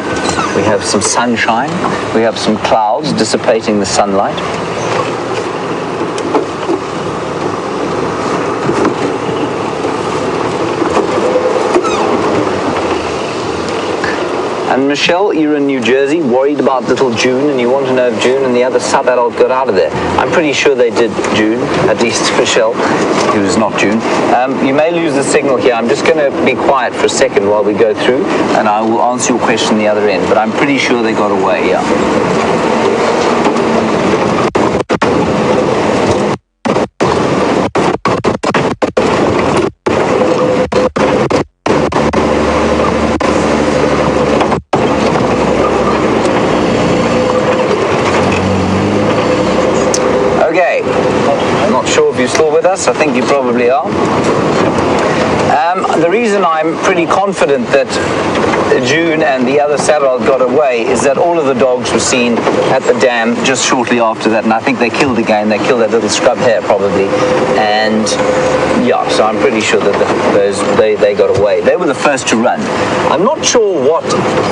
We have some sunshine, we have some clouds dissipating the sunlight. And Michelle, you're in New Jersey, worried about little June, and you want to know if June and the other sub-adult got out of there. I'm pretty sure they did, June, at least Michelle, who is not June. You may lose the signal here. I'm just going to be quiet for a second while we go through, and I will answer your question the other end, but I'm pretty sure they got away, yeah. You're still with us? I think you probably are. The reason I'm pretty confident that June and the other sub-adult got away is that all of the dogs were seen at the dam just shortly after that, and I think they killed again. They killed that little scrub hare probably, and yeah, so I'm pretty sure that they got away. They were the first to run. I'm not sure what,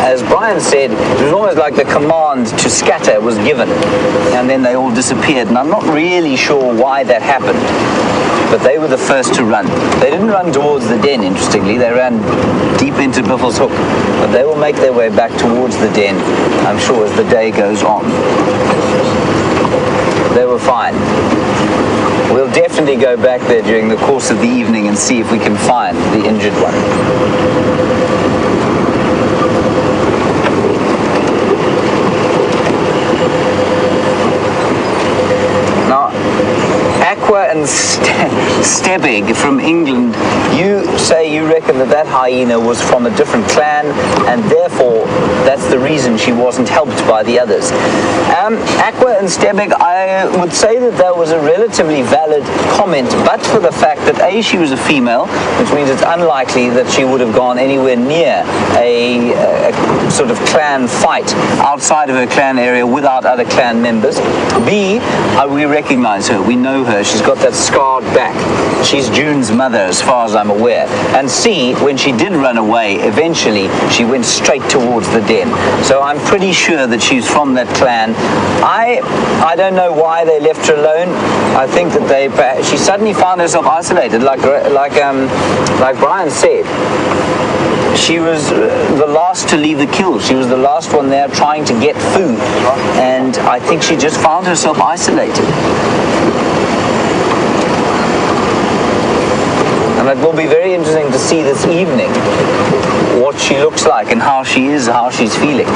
as Brian said, it was almost like the command to scatter was given, and then they all disappeared, and I'm not really sure why that happened. But they were the first to run. They didn't run towards the den, interestingly. They ran deep into Biffle's Hook. But they will make their way back towards the den, I'm sure, as the day goes on. They were fine. We'll definitely go back there during the course of the evening and see if we can find the injured one. Aqua and Stebig from England, you say you reckon that hyena was from a different clan, and therefore that's the reason she wasn't helped by the others. Aqua and Stebig, I would say that was a relatively valid comment, but for the fact that A, she was a female, which means it's unlikely that she would have gone anywhere near a sort of clan fight outside of her clan area without other clan members. B, we recognize her, we know her, she's got that scarred back. She's June's mother as far as I'm aware. And C, when she did run away, eventually she went straight towards the den. So I'm pretty sure that she's from that clan. I don't know why they left her alone. I think that she suddenly found herself isolated, like Brian said. She was the last to leave the kill. She was the last one there trying to get food. And I think she just found herself isolated. And it will be very interesting to see this evening what she looks like and how she is, how she's feeling.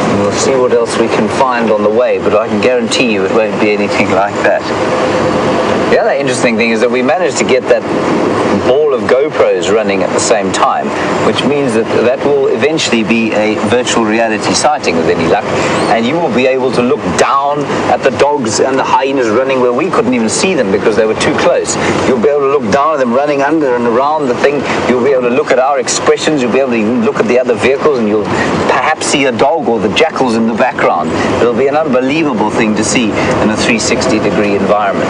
And we'll see what else we can find on the way, but I can guarantee you it won't be anything like that. The other interesting thing is that we managed to get that ball of GoPros running at the same time, which means that will eventually be a virtual reality sighting with any luck, and you will be able to look down at the dogs and the hyenas running where we couldn't even see them because they were too close. You'll be able to look down at them running under and around the thing. You'll be able to look at our expressions. You'll be able to look at the other vehicles, and you'll perhaps see a dog or the jackals in the background. It'll be an unbelievable thing to see in a 360-degree environment.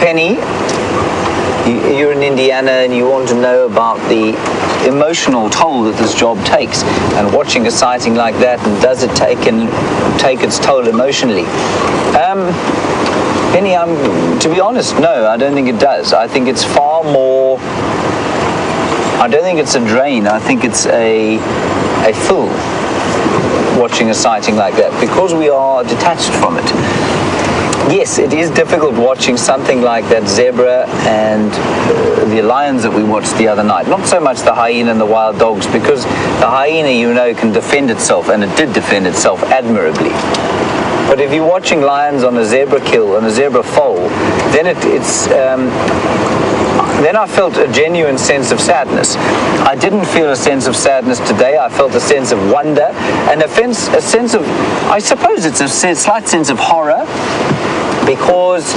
Penny, you're in Indiana and you want to know about the emotional toll that this job takes, and watching a sighting like that, and does it take its toll emotionally? Penny, to be honest, no, I don't think it does. I think it's far more, I don't think it's a drain, I think it's a fill, watching a sighting like that, because we are detached from it. Yes, it is difficult watching something like that zebra and the lions that we watched the other night. Not so much the hyena and the wild dogs, because the hyena, you know, can defend itself, and it did defend itself admirably. But if you're watching lions on a zebra kill, on a zebra foal, then then I felt a genuine sense of sadness. I didn't feel a sense of sadness today. I felt a sense of wonder and a sense of, I suppose it's a slight sense of horror, because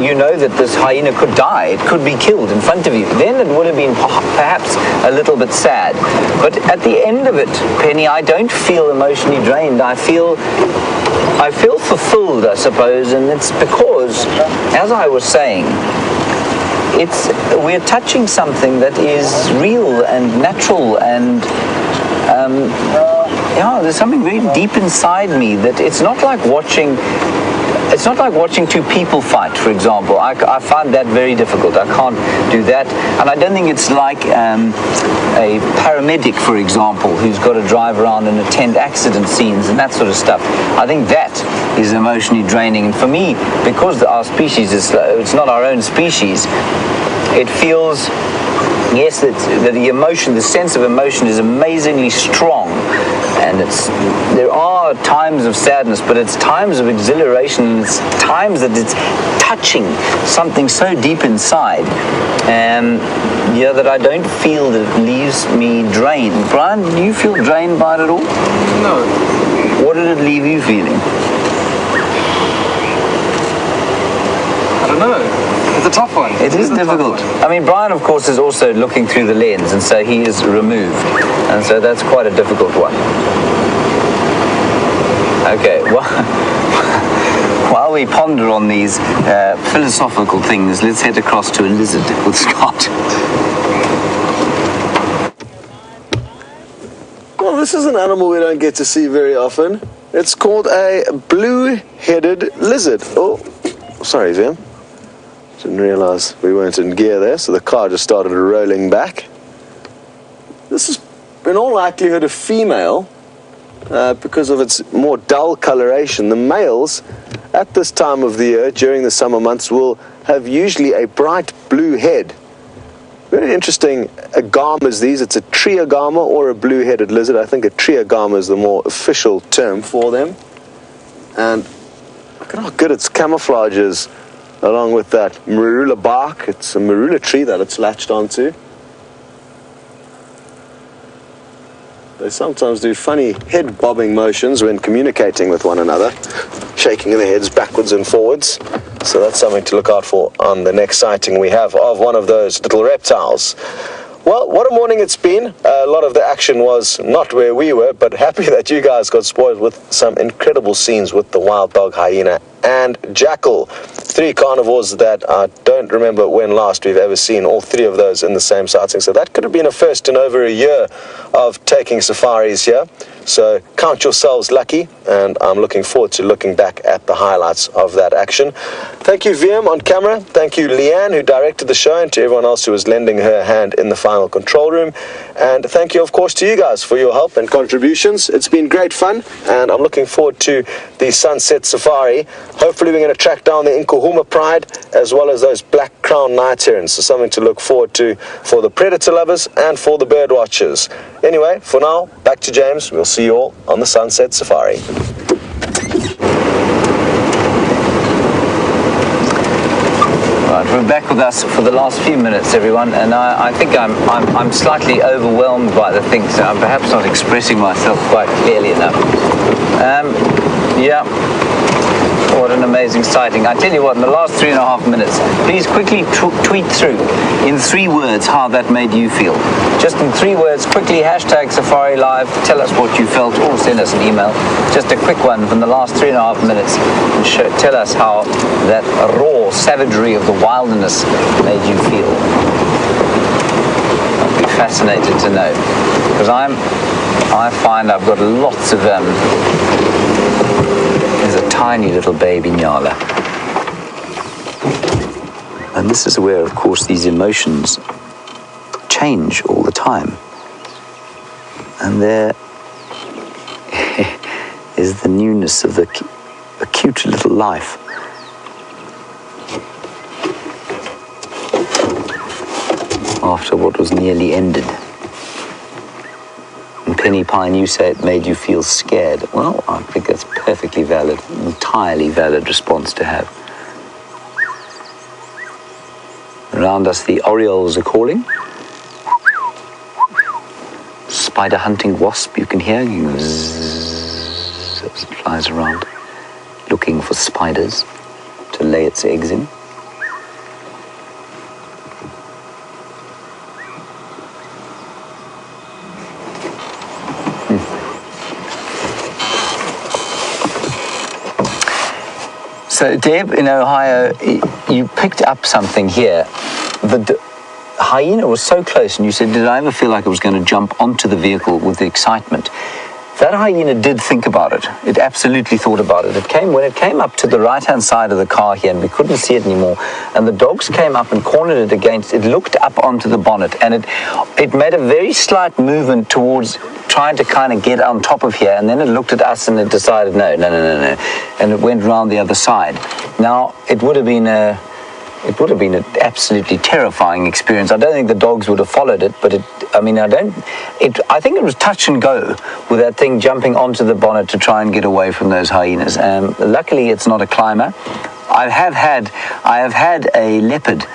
you know that this hyena could die, it could be killed in front of you. Then it would have been perhaps a little bit sad. But at the end of it, Penny, I don't feel emotionally drained. I feel fulfilled, I suppose, and it's because, as I was saying, we're touching something that is real and natural, and there's something very deep inside me that it's not like watching two people fight, for example. I find that very difficult. I can't do that. And I don't think it's like a paramedic, for example, who's got to drive around and attend accident scenes and that sort of stuff. I think that is emotionally draining. And for me, because our species it's not our own species, it feels, yes, that the emotion, the sense of emotion is amazingly strong. And there are times of sadness, but it's times of exhilaration, and it's times that it's touching something so deep inside, and that I don't feel that it leaves me drained. Brian, do you feel drained by it at all? No. What did it leave you feeling? I don't know. It's a tough one. It is difficult. I mean, Brian, of course, is also looking through the lens, and so he is removed, and so that's quite a difficult one. Okay, well, while we ponder on these philosophical things, let's head across to a lizard with Scott. Well, this is an animal we don't get to see very often. It's called a blue-headed lizard. Oh, sorry, Zim. Didn't realize we weren't in gear there, so the car just started rolling back. This is, in all likelihood, a female because of its more dull coloration. The males at this time of the year, during the summer months, will have usually a bright blue head. Very interesting agamas these. It's a triagama or a blue-headed lizard. I think a triagama is the more official term for them. And look at how good its camouflage is, along with that marula bark. It's a marula tree that it's latched onto. They sometimes do funny head bobbing motions when communicating with one another, shaking their heads backwards and forwards. So that's something to look out for on the next sighting we have of one of those little reptiles. Well, what a morning it's been. A lot of the action was not where we were, but happy that you guys got spoiled with some incredible scenes with the wild dog, hyena, and jackal. 3 carnivores that I don't remember when last we've ever seen all 3 of those in the same sighting. So that could have been a first in over a year of taking safaris here. So count yourselves lucky, and I'm looking forward to looking back at the highlights of that action. Thank you, VM, on camera. Thank you, Leanne, who directed the show, and to everyone else who was lending her hand in the final control room. And thank you, of course, to you guys for your help and contributions. It's been great fun, and I'm looking forward to the Sunset Safari. Hopefully we're going to track down the Nkuhuma Pride, as well as those black crown night herons. So something to look forward to for the predator lovers and for the bird watchers. Anyway, for now, back to James. We'll see you all on the Sunset Safari. Right, we're back with us for the last few minutes, everyone, and I think I'm slightly overwhelmed by the things. I'm perhaps not expressing myself quite clearly enough. Yeah. What an amazing sighting. I tell you what, in the last 3.5 minutes, please quickly tweet through in 3 words how that made you feel. Just in 3 words, quickly, hashtag Safari Live, tell us what you felt, or send us an email. Just a quick one from the last 3.5 minutes, and tell us how that raw savagery of the wilderness made you feel. I'd be fascinated to know, because I find I've got lots of there's a tiny little baby Nyala. And this is where, of course, these emotions change all the time. And there is the newness of the cute little life. After what was nearly ended. And Penny Pine, you say it made you feel scared. Well, I think that's perfectly valid, entirely valid response to have. Around us, the orioles are calling. Spider hunting wasp, you can hear. Zzz, as it flies around, looking for spiders to lay its eggs in. So, Deb, in Ohio, you picked up something here. The hyena was so close, and you said, did I ever feel like I was going to jump onto the vehicle with the excitement? That hyena did think about it. It absolutely thought about it. When it came up to the right-hand side of the car here, and we couldn't see it anymore, and the dogs came up and cornered it against, it looked up onto the bonnet, and it made a very slight movement towards trying to kind of get on top of here, and then it looked at us and it decided, no, and it went round the other side. Now, it would have been an absolutely terrifying experience. I don't think the dogs would have followed it, but I think it was touch and go with that thing jumping onto the bonnet to try and get away from those hyenas. Luckily, it's not a climber. I have had a leopard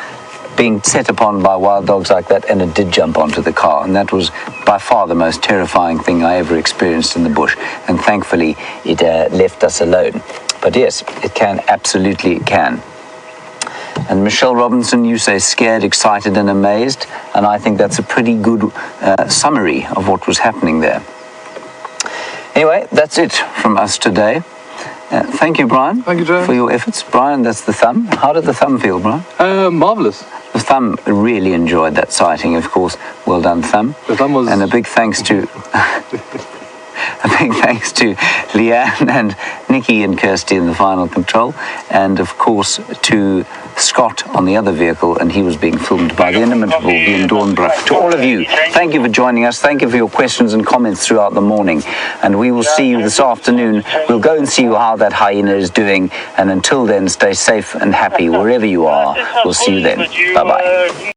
being set upon by wild dogs like that, and it did jump onto the car, and that was by far the most terrifying thing I ever experienced in the bush, and thankfully it left us alone. But yes, it absolutely can. And Michelle Robinson, you say scared, excited, and amazed, and I think that's a pretty good summary of what was happening there. Anyway, that's it from us today. Thank you, Brian. Thank you, Joe. For your efforts. Brian, that's the thumb. How did the thumb feel, Brian? Marvellous. The thumb really enjoyed that sighting, of course. Well done, thumb. The thumb was... And a big thanks to... A big thanks to Leanne and Nikki and Kirsty in the final control, and of course to Scott on the other vehicle, and he was being filmed by the inimitable Ian Dornbrook. To all of you, thank you for joining us. Thank you for your questions and comments throughout the morning, and we will see you this afternoon. We'll go and see how that hyena is doing, and until then, stay safe and happy wherever you are. We'll see you then. Bye-bye.